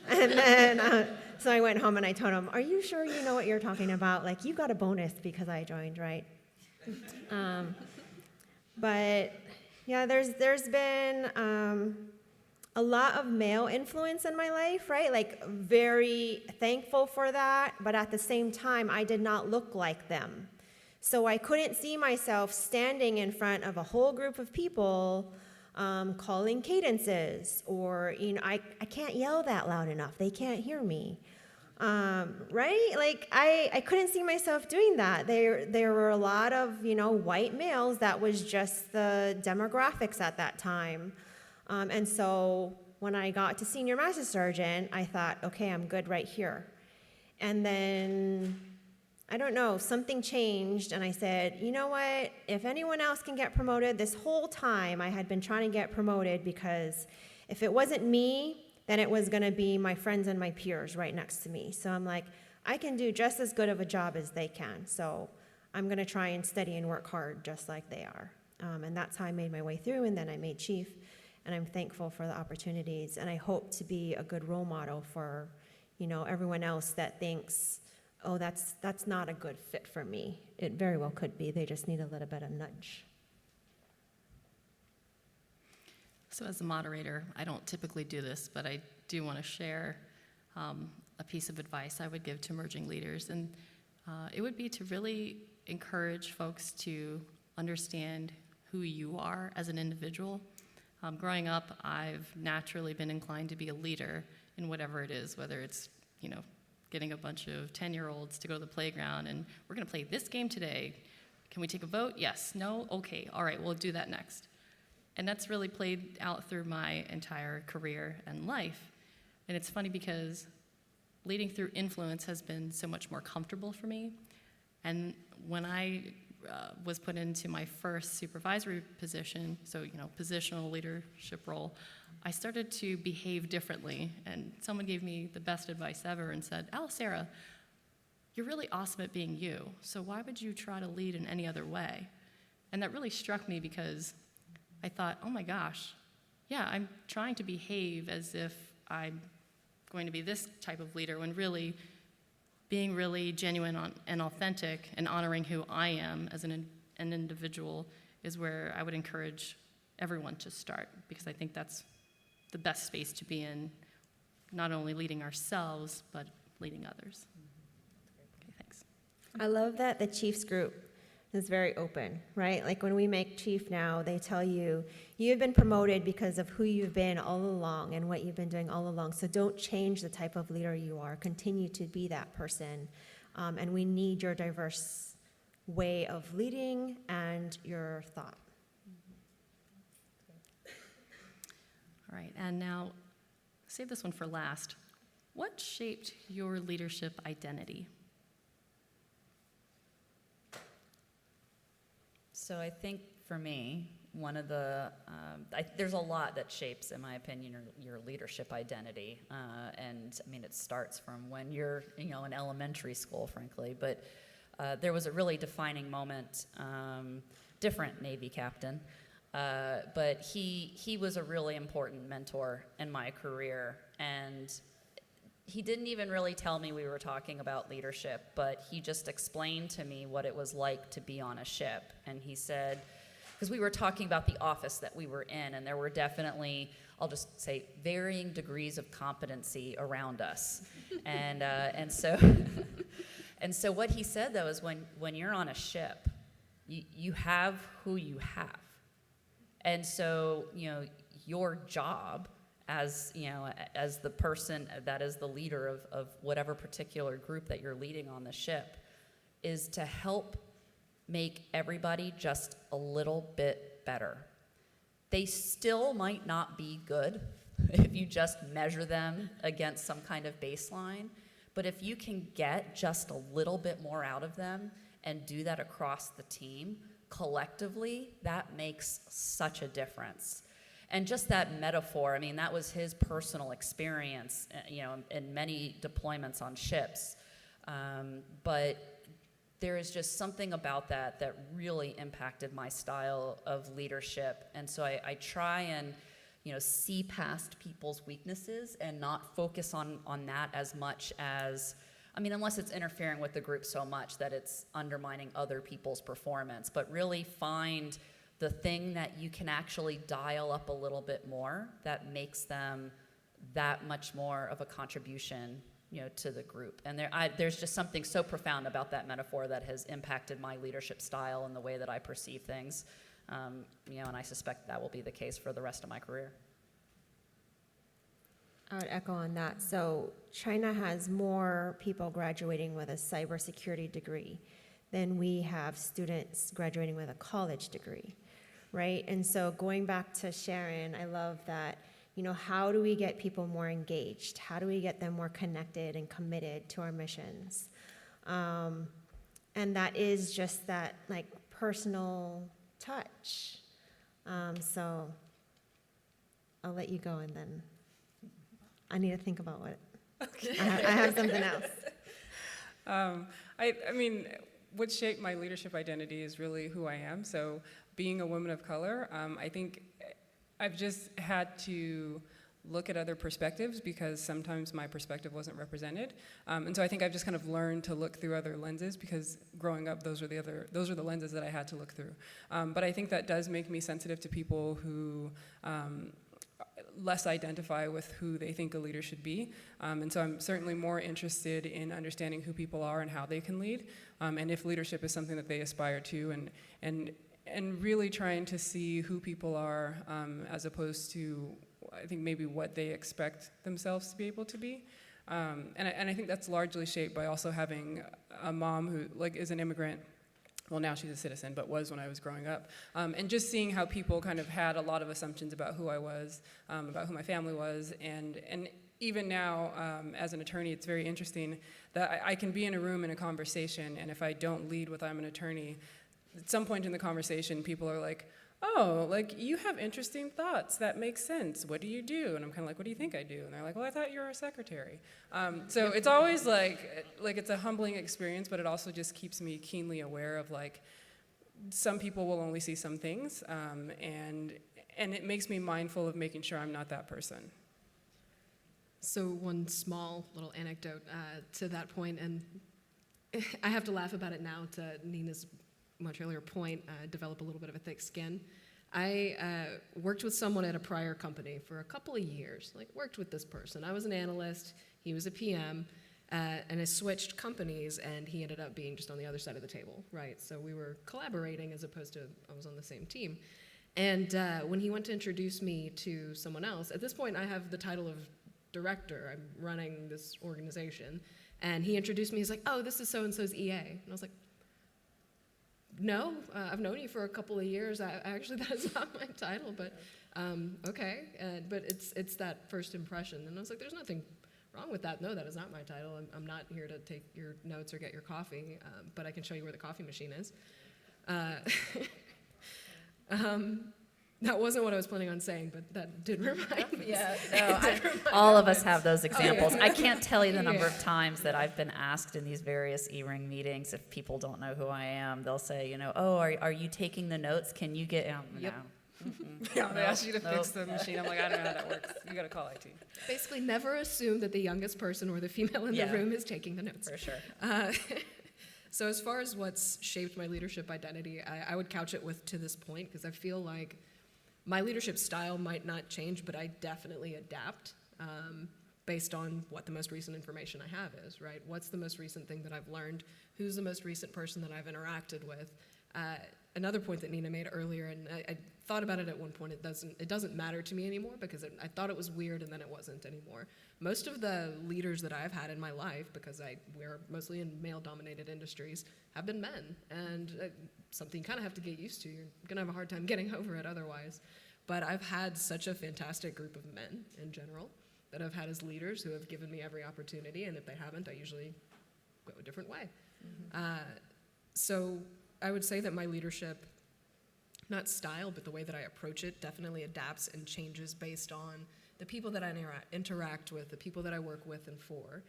And then, so I went home and I told him, are you sure you know what you're talking about? Like, you got a bonus because I joined, right? But, yeah, there's been a lot of male influence in my life, right? Like, very thankful for that. But at the same time, I did not look like them. So I couldn't see myself standing in front of a whole group of people calling cadences, or, I can't yell that loud enough. They can't hear me, right? Like, I couldn't see myself doing that. There were a lot of, white males. That was just the demographics at that time. And so when I got to Senior Master Sergeant, I thought, okay, I'm good right here. And then, I don't know, something changed, and I said, you know what, if anyone else can get promoted, this whole time I had been trying to get promoted, because if it wasn't me, then it was going to be my friends and my peers right next to me. So I'm like, I can do just as good of a job as they can, so I'm going to try and study and work hard just like they are. And that's how I made my way through, and then I made chief, and I'm thankful for the opportunities, and I hope to be a good role model for, everyone else that thinks, oh, that's not a good fit for me. It very well could be. They just need a little bit of nudge. So as a moderator, I don't typically do this, but I do want to share a piece of advice I would give to emerging leaders. And it would be to really encourage folks to understand who you are as an individual. Growing up, I've naturally been inclined to be a leader in whatever it is, whether it's, getting a bunch of 10-year-olds to go to the playground and we're going to play this game today. Can we take a vote? Yes. No? Okay. All right. We'll do that next. And that's really played out through my entire career and life. And it's funny because leading through influence has been so much more comfortable for me. And when I was put into my first supervisory position, so, positional leadership role, I started to behave differently. And someone gave me the best advice ever and said, Alisara, you're really awesome at being you, so why would you try to lead in any other way? And that really struck me because I thought, oh my gosh, yeah, I'm trying to behave as if I'm going to be this type of leader, when really being really genuine and authentic and honoring who I am as an individual is where I would encourage everyone to start, because I think that's the best space to be in, not only leading ourselves, but leading others. Okay, thanks. I love that the Chiefs group is very open, right? Like when we make chief now, they tell you, you've been promoted because of who you've been all along and what you've been doing all along. So don't change the type of leader you are. Continue to be that person. And we need your diverse way of leading and your thought. All right, and now, save this one for last. What shaped your leadership identity? So I think for me, one of the, there's a lot that shapes, in my opinion, your leadership identity. And I mean, it starts from when you're, in elementary school, frankly. But there was a really defining moment, different Navy captain. But he was a really important mentor in my career. And he didn't even really tell me we were talking about leadership, but he just explained to me what it was like to be on a ship. And he said, because we were talking about the office that we were in, and there were definitely, I'll just say, varying degrees of competency around us. And so what he said, though, is when you're on a ship, you have who you have. And so, your job as the person that is the leader of whatever particular group that you're leading on the ship is to help make everybody just a little bit better. They still might not be good if you just measure them against some kind of baseline, but if you can get just a little bit more out of them and do that across the team, collectively, that makes such a difference. And just that metaphor, I mean, that was his personal experience, in many deployments on ships. But there is just something about that really impacted my style of leadership. And so I try and, see past people's weaknesses and not focus on that as much as, unless it's interfering with the group so much that it's undermining other people's performance, but really find the thing that you can actually dial up a little bit more that makes them that much more of a contribution, to the group. And there's just something so profound about that metaphor that has impacted my leadership style and the way that I perceive things, and I suspect that will be the case for the rest of my career. I would echo on that. So China has more people graduating with a cybersecurity degree than we have students graduating with a college degree. Right? And so going back to Sharon, I love that, how do we get people more engaged? How do we get them more connected and committed to our missions? And that is just that, personal touch. So I'll let you go, and then I need to think about what. Okay. I have something else. What shaped my leadership identity is really who I am. So being a woman of color, I think I've just had to look at other perspectives because sometimes my perspective wasn't represented. And so I think I've just kind of learned to look through other lenses because growing up, those are the lenses that I had to look through. But I think that does make me sensitive to people who less identify with who they think a leader should be. And so I'm certainly more interested in understanding who people are and how they can lead, and if leadership is something that they aspire to, and really trying to see who people are as opposed to, I think, maybe what they expect themselves to be able to be. And I think that's largely shaped by also having a mom who is an immigrant. Well, now she's a citizen, but was when I was growing up. And just seeing how people kind of had a lot of assumptions about who I was, about who my family was, and even now, as an attorney, it's very interesting that I can be in a room in a conversation, and if I don't lead with I'm an attorney, at some point in the conversation, people are like, oh, like, you have interesting thoughts. That makes sense. What do you do? And I'm kind of like, what do you think I do? And they're like, well, I thought you were a secretary. So it's always like it's a humbling experience, but it also just keeps me keenly aware of, like, some people will only see some things, and it makes me mindful of making sure I'm not that person. So one small little anecdote to that point, and I have to laugh about it now to Nina's much earlier point, develop a little bit of a thick skin. I worked with someone at a prior company for a couple of years, worked with this person. I was an analyst, he was a PM, and I switched companies, and he ended up being just on the other side of the table, right? So we were collaborating as opposed to I was on the same team. And when he went to introduce me to someone else, at this point I have the title of director. I'm running this organization. And he introduced me, he's like, oh, this is so-and-so's EA. And I was like, no, I've known you for a couple of years. Actually, that is not my title, but okay. But it's that first impression. And I was like, there's nothing wrong with that. No, that is not my title. I'm not here to take your notes or get your coffee, but I can show you where the coffee machine is. That wasn't what I was planning on saying, but that did remind me. Yeah, no, all of us have those examples. I can't tell you the number of times that I've been asked in these various E-Ring meetings, if people don't know who I am, they'll say, oh, are you taking the notes? Can you get, Yep. no. Yeah, they ask you to fix the machine. I'm like, I don't know how that works. You got to call IT. Basically, never assume that the youngest person or the female in the room is taking the notes. For sure. So as far as what's shaped my leadership identity, I would couch it with to this point, because I feel like my leadership style might not change, but I definitely adapt based on what the most recent information I have is, right? What's the most recent thing that I've learned? Who's the most recent person that I've interacted with? Another point that Nina made earlier, and I thought about it at one point, it doesn't matter to me anymore, because I thought it was weird and then it wasn't anymore. Most of the leaders that I've had in my life, because we're mostly in male-dominated industries, have been men, and something you kind of have to get used to. You're gonna have a hard time getting over it otherwise. But I've had such a fantastic group of men in general that I've had as leaders who have given me every opportunity, and if they haven't, I usually go a different way. Mm-hmm. So I would say that my leadership, not style, but the way that I approach it, definitely adapts and changes based on the people that I interact with, the people that I work with and for.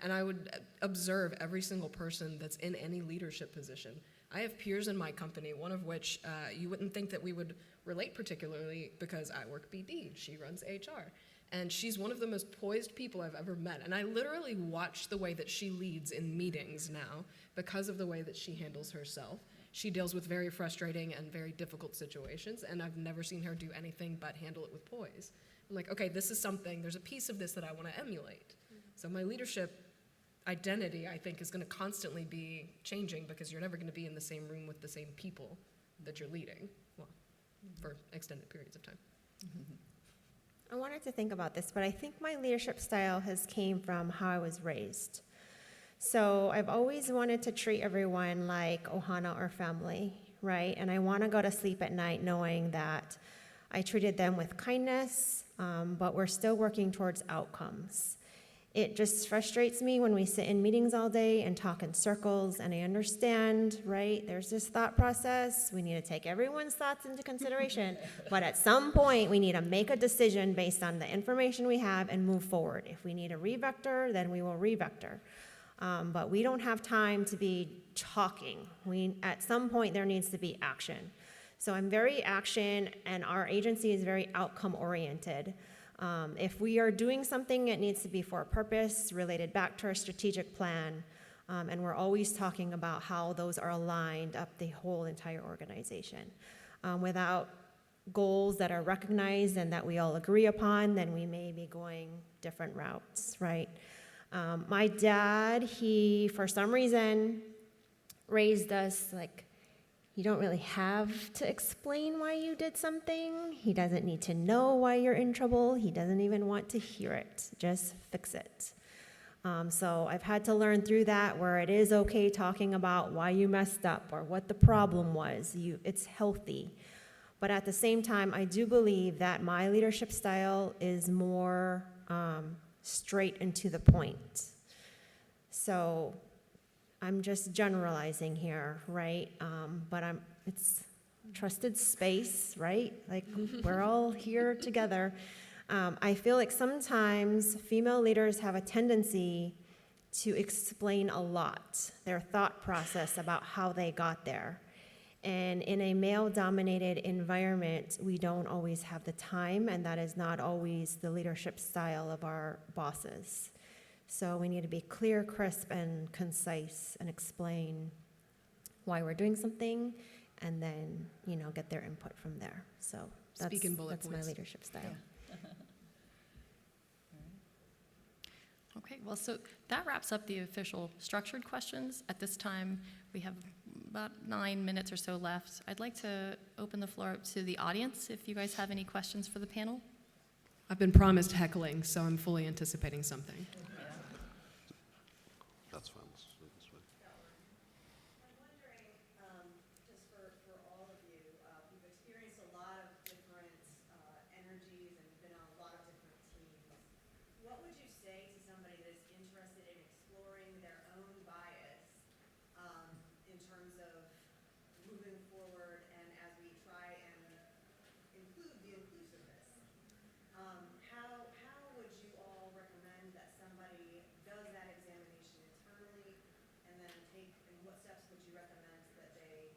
And I would observe every single person that's in any leadership position. I have peers in my company, one of which you wouldn't think that we would relate particularly, because I work BD, she runs HR. And she's one of the most poised people I've ever met. And I literally watch the way that she leads in meetings now because of the way that she handles herself. She deals with very frustrating and very difficult situations, and I've never seen her do anything but handle it with poise. I'm like, okay, this is something, there's a piece of this that I want to emulate. So my leadership identity, I think, is going to constantly be changing, because you're never going to be in the same room with the same people that you're leading, well, for extended periods of time. I wanted to think about this, but I think my leadership style has came from how I was raised. So I've always wanted to treat everyone like Ohana or family, right? And I want to go to sleep at night knowing that I treated them with kindness, but we're still working towards outcomes. It just frustrates me when we sit in meetings all day and talk in circles, and I understand, right? There's this thought process. We need to take everyone's thoughts into consideration, but at some point, we need to make a decision based on the information we have and move forward. If we need a revector, then we will revector. But we don't have time to be talking. At some point, there needs to be action. So I'm very action, and our agency is very outcome-oriented. If we are doing something, it needs to be for a purpose, related back to our strategic plan, and we're always talking about how those are aligned up the whole entire organization. Without goals that are recognized and that we all agree upon, then we may be going different routes, right? My dad, he, for some reason, raised us like, you don't really have to explain why you did something. He doesn't need to know why you're in trouble. He doesn't even want to hear it. Just fix it. So I've had to learn through that, where it is okay talking about why you messed up or what the problem was. It's healthy. But at the same time, I do believe that my leadership style is more straight and to the point. So I'm just generalizing here, right? But it's trusted space, right? Like, we're all here together. I feel like sometimes female leaders have a tendency to explain a lot, their thought process about how they got there. And in a male-dominated environment, we don't always have the time, and that is not always the leadership style of our bosses. So we need to be clear, crisp, and concise and explain why we're doing something, and then, get their input from there. So Speak in bullet that's my points. leadership style. Okay, well, so that wraps up the official structured questions. At this time, we have about 9 minutes or so left. I'd like to open the floor up to the audience if you guys have any questions for the panel. I've been promised heckling, so I'm fully anticipating something. That's fine. Let's do it this way. I'm wondering, just for all of you, you've experienced a lot of different energies and been on a lot of different teams. What would you say to somebody that is interested in exploring their own bias in terms of moving forward and as we try and include the inclusiveness? How would you all recommend that somebody does that examination internally, and then and what steps would you recommend that they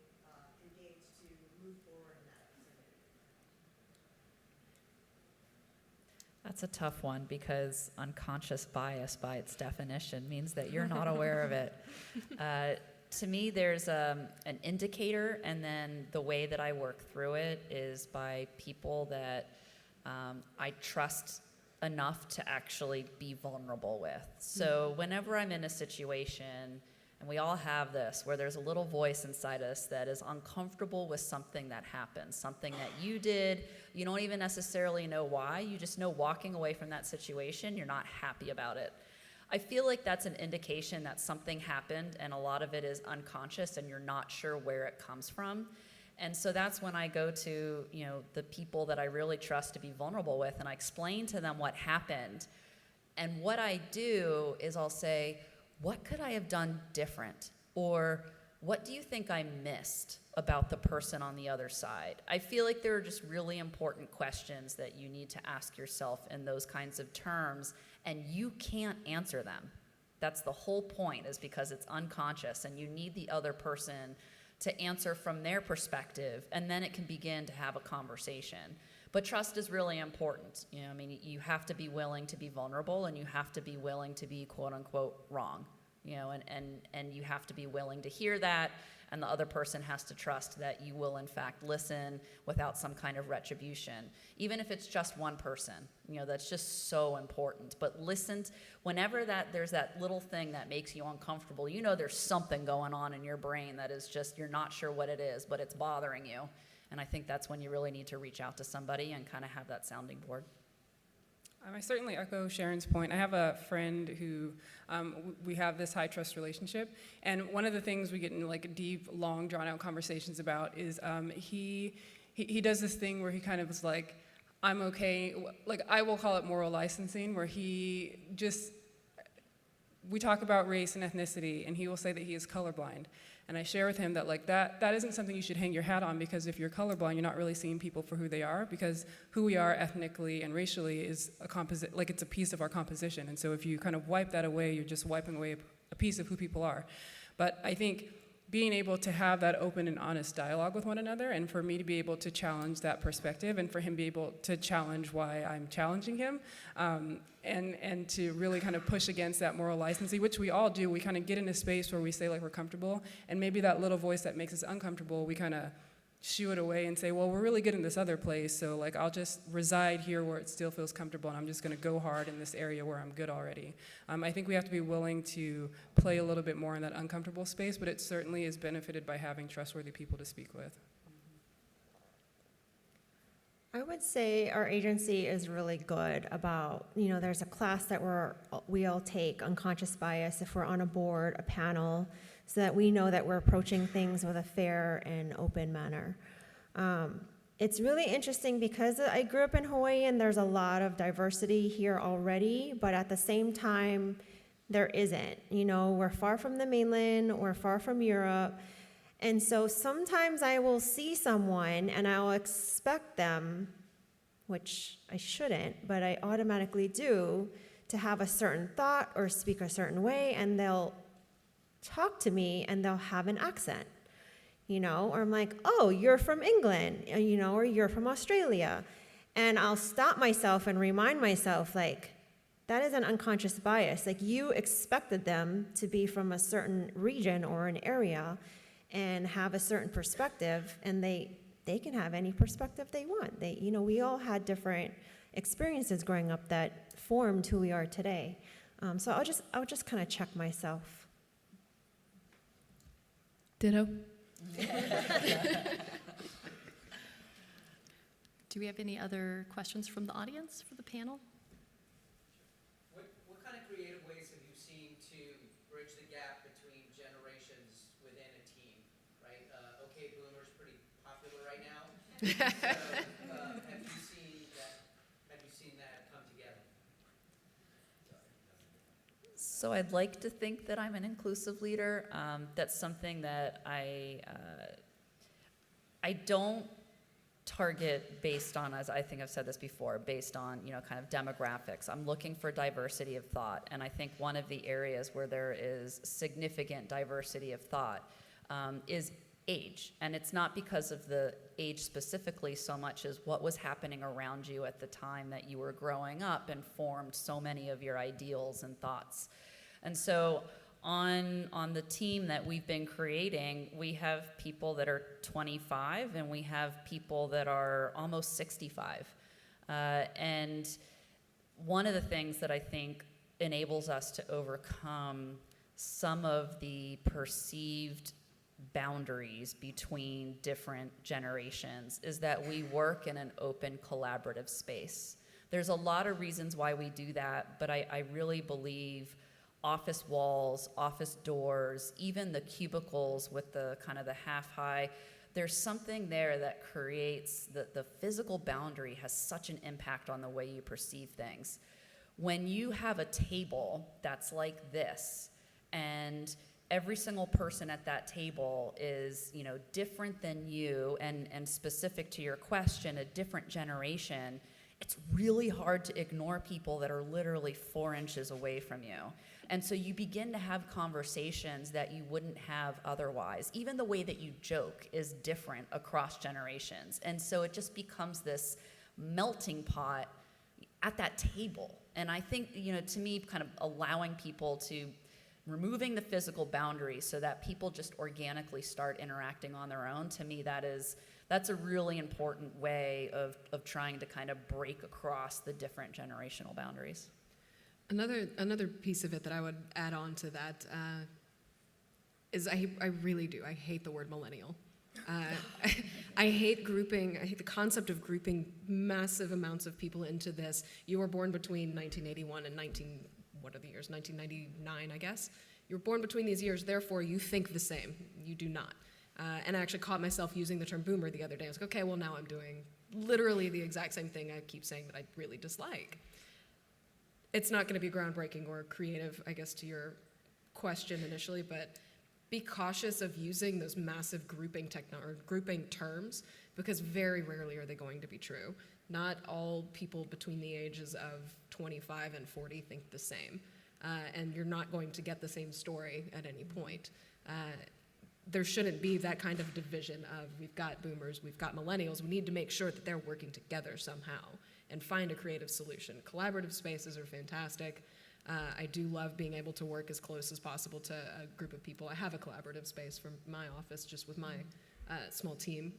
engage to move forward in that activity? That's a tough one because unconscious bias by its definition means that you're not aware of it. To me, there's an indicator, and then the way that I work through it is by people that I trust enough to actually be vulnerable with. So whenever I'm in a situation, and we all have this, where there's a little voice inside us that is uncomfortable with something that happened, something that you did, you don't even necessarily know why, you just know walking away from that situation, you're not happy about it. I feel like that's an indication that something happened, and a lot of it is unconscious, and you're not sure where it comes from. And so that's when I go to, the people that I really trust to be vulnerable with, and I explain to them what happened. And what I do is I'll say, what could I have done different? Or what do you think I missed about the person on the other side? I feel like there are just really important questions that you need to ask yourself in those kinds of terms, and you can't answer them. That's the whole point, is because it's unconscious, and you need the other person to answer from their perspective, and then it can begin to have a conversation. But trust is really important. You have to be willing to be vulnerable, and you have to be willing to be quote unquote wrong. And you have to be willing to hear that, and the other person has to trust that you will in fact listen without some kind of retribution. Even if it's just one person, that's just so important. But listen, whenever there's that little thing that makes you uncomfortable, there's something going on in your brain that is just, you're not sure what it is, but it's bothering you. And I think that's when you really need to reach out to somebody and kind of have that sounding board. I certainly echo Sharon's point. I have a friend who we have this high trust relationship, and one of the things we get in deep, long, drawn out conversations about is he does this thing where he kind of is like, I'm okay. I will call it moral licensing, where we talk about race and ethnicity, and he will say that he is colorblind. And I share with him that that isn't something you should hang your hat on, because if you're colorblind, you're not really seeing people for who they are, because who we are ethnically and racially is it's a piece of our composition. And so if you kind of wipe that away, you're just wiping away a piece of who people are. But I think being able to have that open and honest dialogue with one another, and for me to be able to challenge that perspective, and for him to be able to challenge why I'm challenging him, and to really kind of push against that moral licensing, which we all do. We kind of get in a space where we say we're comfortable, and maybe that little voice that makes us uncomfortable, we kind of shoo it away and say, well, we're really good in this other place, so I'll just reside here where it still feels comfortable, and I'm just going to go hard in this area where I'm good already. I think we have to be willing to play a little bit more in that uncomfortable space, but it certainly is benefited by having trustworthy people to speak with. I would say our agency is really good about, there's a class that we all take, unconscious bias, if we're on a board, a panel, so that we know that we're approaching things with a fair and open manner. it's really interesting because I grew up in Hawaii and there's a lot of diversity here already, but at the same time, there isn't. You know, we're far from the mainland, we're far from Europe. And so sometimes I will see someone and I'll expect them, which I shouldn't, but I automatically do, to have a certain thought or speak a certain way, and they'll talk to me and they'll have an accent. You know, or I'm like, oh, you're from England, you know, or you're from Australia. And I'll stop myself and remind myself, like, that is an unconscious bias. Like, you expected them to be from a certain region or an area and have a certain perspective, and they can have any perspective they want. You know, we all had different experiences growing up that formed who we are today. So I'll just kind of check myself. Ditto. Do we have any other questions from the audience for the panel? What kind of creative ways have you seen to bridge the gap between generations within a team, right? Okay, Boomer's pretty popular right now. So, have you seen that come together? So I'd like to think that I'm an inclusive leader. That's something that I don't target based on, as I think I've said this before, based on, you know, kind of demographics. I'm looking for diversity of thought, and I think one of the areas where there is significant diversity of thought is age. And it's not because of the age specifically so much as what was happening around you at the time that you were growing up and formed so many of your ideals and thoughts. And so on the team that we've been creating, we have people that are 25 and we have people that are almost 65. And one of the things that I think enables us to overcome some of the perceived boundaries between different generations is that we work in an open, collaborative space. There's a lot of reasons why we do that, but I really believe office walls, office doors, even the cubicles with the kind of the half-high, there's something there that creates the physical boundary has such an impact on the way you perceive things. When you have a table that's like this, and every single person at that table is, you know, different than you and specific to your question, a different generation, it's really hard to ignore people that are literally 4 inches away from you. And so you begin to have conversations that you wouldn't have otherwise. Even the way that you joke is different across generations. And so it just becomes this melting pot at that table. And I think, you know, to me, kind of allowing people to removing the physical boundaries so that people just organically start interacting on their own, to me, that's a really important way of trying to kind of break across the different generational boundaries. Another piece of it that I would add on to that is I really do. I hate the word millennial. I hate grouping. I hate the concept of grouping massive amounts of people into this. You were born between 1981 and 1999, I guess. You were born between these years, therefore you think the same. You do not. And I actually caught myself using the term boomer the other day. I was like, okay, well now I'm doing literally the exact same thing I keep saying that I really dislike. It's not going to be groundbreaking or creative, I guess, to your question initially, but be cautious of using those massive grouping terms, because very rarely are they going to be true. Not all people between the ages of 25 and 40 think the same, and you're not going to get the same story at any point. There shouldn't be that kind of division of we've got boomers, we've got millennials. We need to make sure that they're working together somehow and find a creative solution. Collaborative spaces are fantastic. I do love being able to work as close as possible to a group of people. I have a collaborative space from my office just with my small team,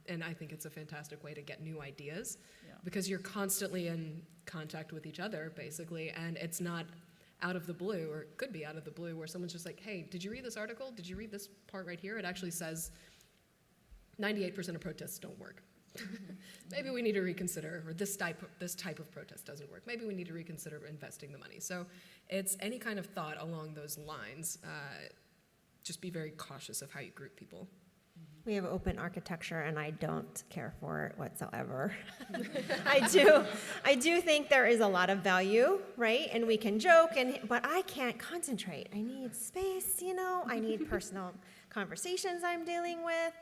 and I think it's a fantastic way to get new ideas because you're constantly in contact with each other, basically, and it's not out of the blue, or it could be out of the blue, where someone's just like, hey, did you read this article? Did you read this part right here? It actually says 98% of protests don't work. Maybe we need to reconsider, or this type of protest doesn't work. Maybe we need to reconsider investing the money. So it's any kind of thought along those lines. Just be very cautious of how you group people. Mm-hmm. We have open architecture, and I don't care for it whatsoever. I do think there is a lot of value, right? And we can joke, but I can't concentrate. I need space, I need personal conversations I'm dealing with.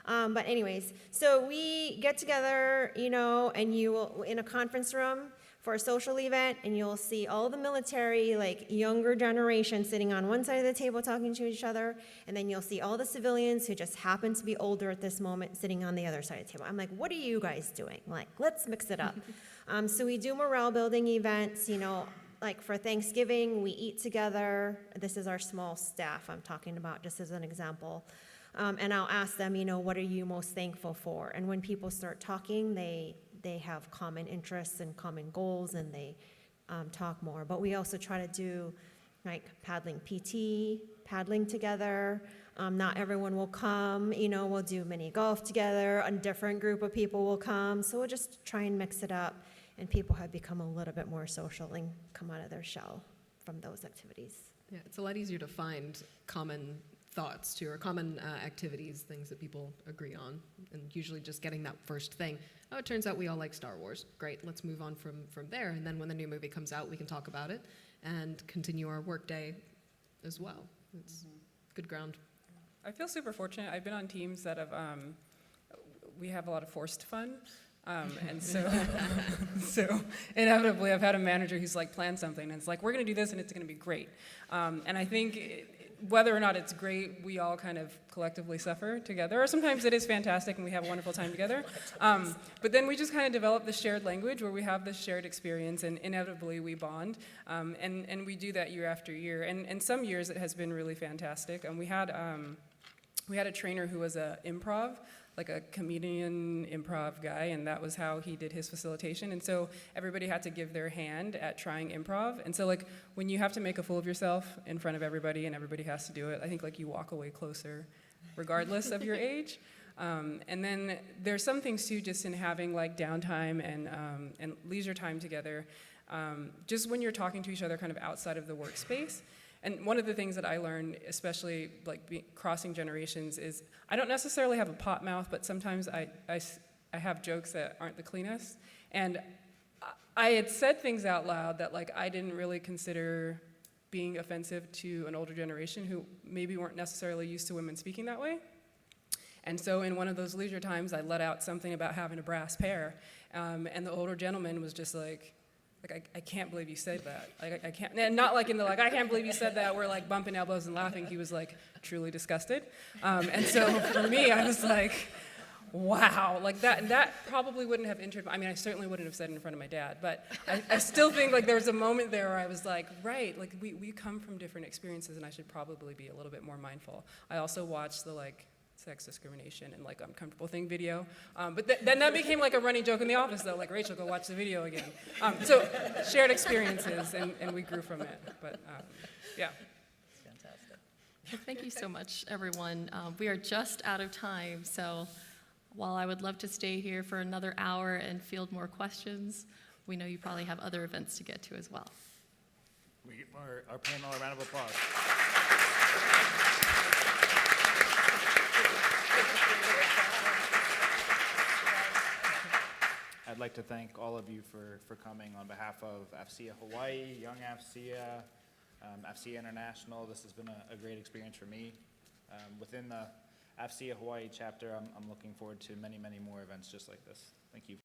But anyways, so we get together, and you will, in a conference room for a social event, and you'll see all the military, like younger generation sitting on one side of the table talking to each other, and then you'll see all the civilians who just happen to be older at this moment sitting on the other side of the table. I'm like, what are you guys doing? Like, let's mix it up. So we do morale building events, like for Thanksgiving, we eat together. This is our small staff I'm talking about, just as an example. And I'll ask them, what are you most thankful for? And when people start talking, they have common interests and common goals, and they talk more. But we also try to do like paddling PT, paddling together. Not everyone will come, we'll do mini golf together. A different group of people will come. So we'll just try and mix it up. And people have become a little bit more social and come out of their shell from those activities. Yeah, it's a lot easier to find common thoughts too, or common activities, things that people agree on, and usually just getting that first thing. Oh, it turns out we all like Star Wars. Great, let's move on from there, and then when the new movie comes out, we can talk about it and continue our work day as well. It's good ground. I feel super fortunate. I've been on teams that have, we have a lot of forced fun. And so inevitably I've had a manager who's like planned something and it's like, we're going to do this and it's going to be great. And I think whether or not it's great, we all kind of collectively suffer together. Or sometimes it is fantastic and we have a wonderful time together. But then we just kind of develop this shared language where we have this shared experience and inevitably we bond. And we do that year after year. And some years it has been really fantastic. And we had a trainer who was a improv, like a comedian improv guy, and that was how he did his facilitation. And so everybody had to give their hand at trying improv. And so like when you have to make a fool of yourself in front of everybody and everybody has to do it, I think like you walk away closer regardless of your age. And then there's some things too just in having like downtime and leisure time together, just when you're talking to each other kind of outside of the workspace. And one of the things that I learned, especially like crossing generations, is I don't necessarily have a pot mouth, but sometimes I have jokes that aren't the cleanest. And I had said things out loud that like I didn't really consider being offensive to an older generation who maybe weren't necessarily used to women speaking that way. And so in one of those leisure times, I let out something about having a brass pair, and the older gentleman was just like I can't believe you said that. Like, I can't, and not like in the like, I can't believe you said that. We're like bumping elbows and laughing. He was like truly disgusted. And so for me, I was like, wow, like that probably wouldn't have entered. I mean, I certainly wouldn't have said it in front of my dad, but I still think like there was a moment there where I was like, right, like we come from different experiences, and I should probably be a little bit more mindful. I also watched the like sex discrimination and like uncomfortable thing video. But then that became like a running joke in the office though, like Rachel, go watch the video again. So shared experiences and we grew from it, but yeah. Fantastic. Well, thank you so much, everyone. We are just out of time, so while I would love to stay here for another hour and field more questions, we know you probably have other events to get to as well. We give our panel a round of applause. I'd like to thank all of you for coming on behalf of AFCEA Hawaii, Young AFCEA, AFCEA International. This has been a great experience for me. Within the AFCEA Hawaii chapter, I'm looking forward to many, many more events just like this. Thank you.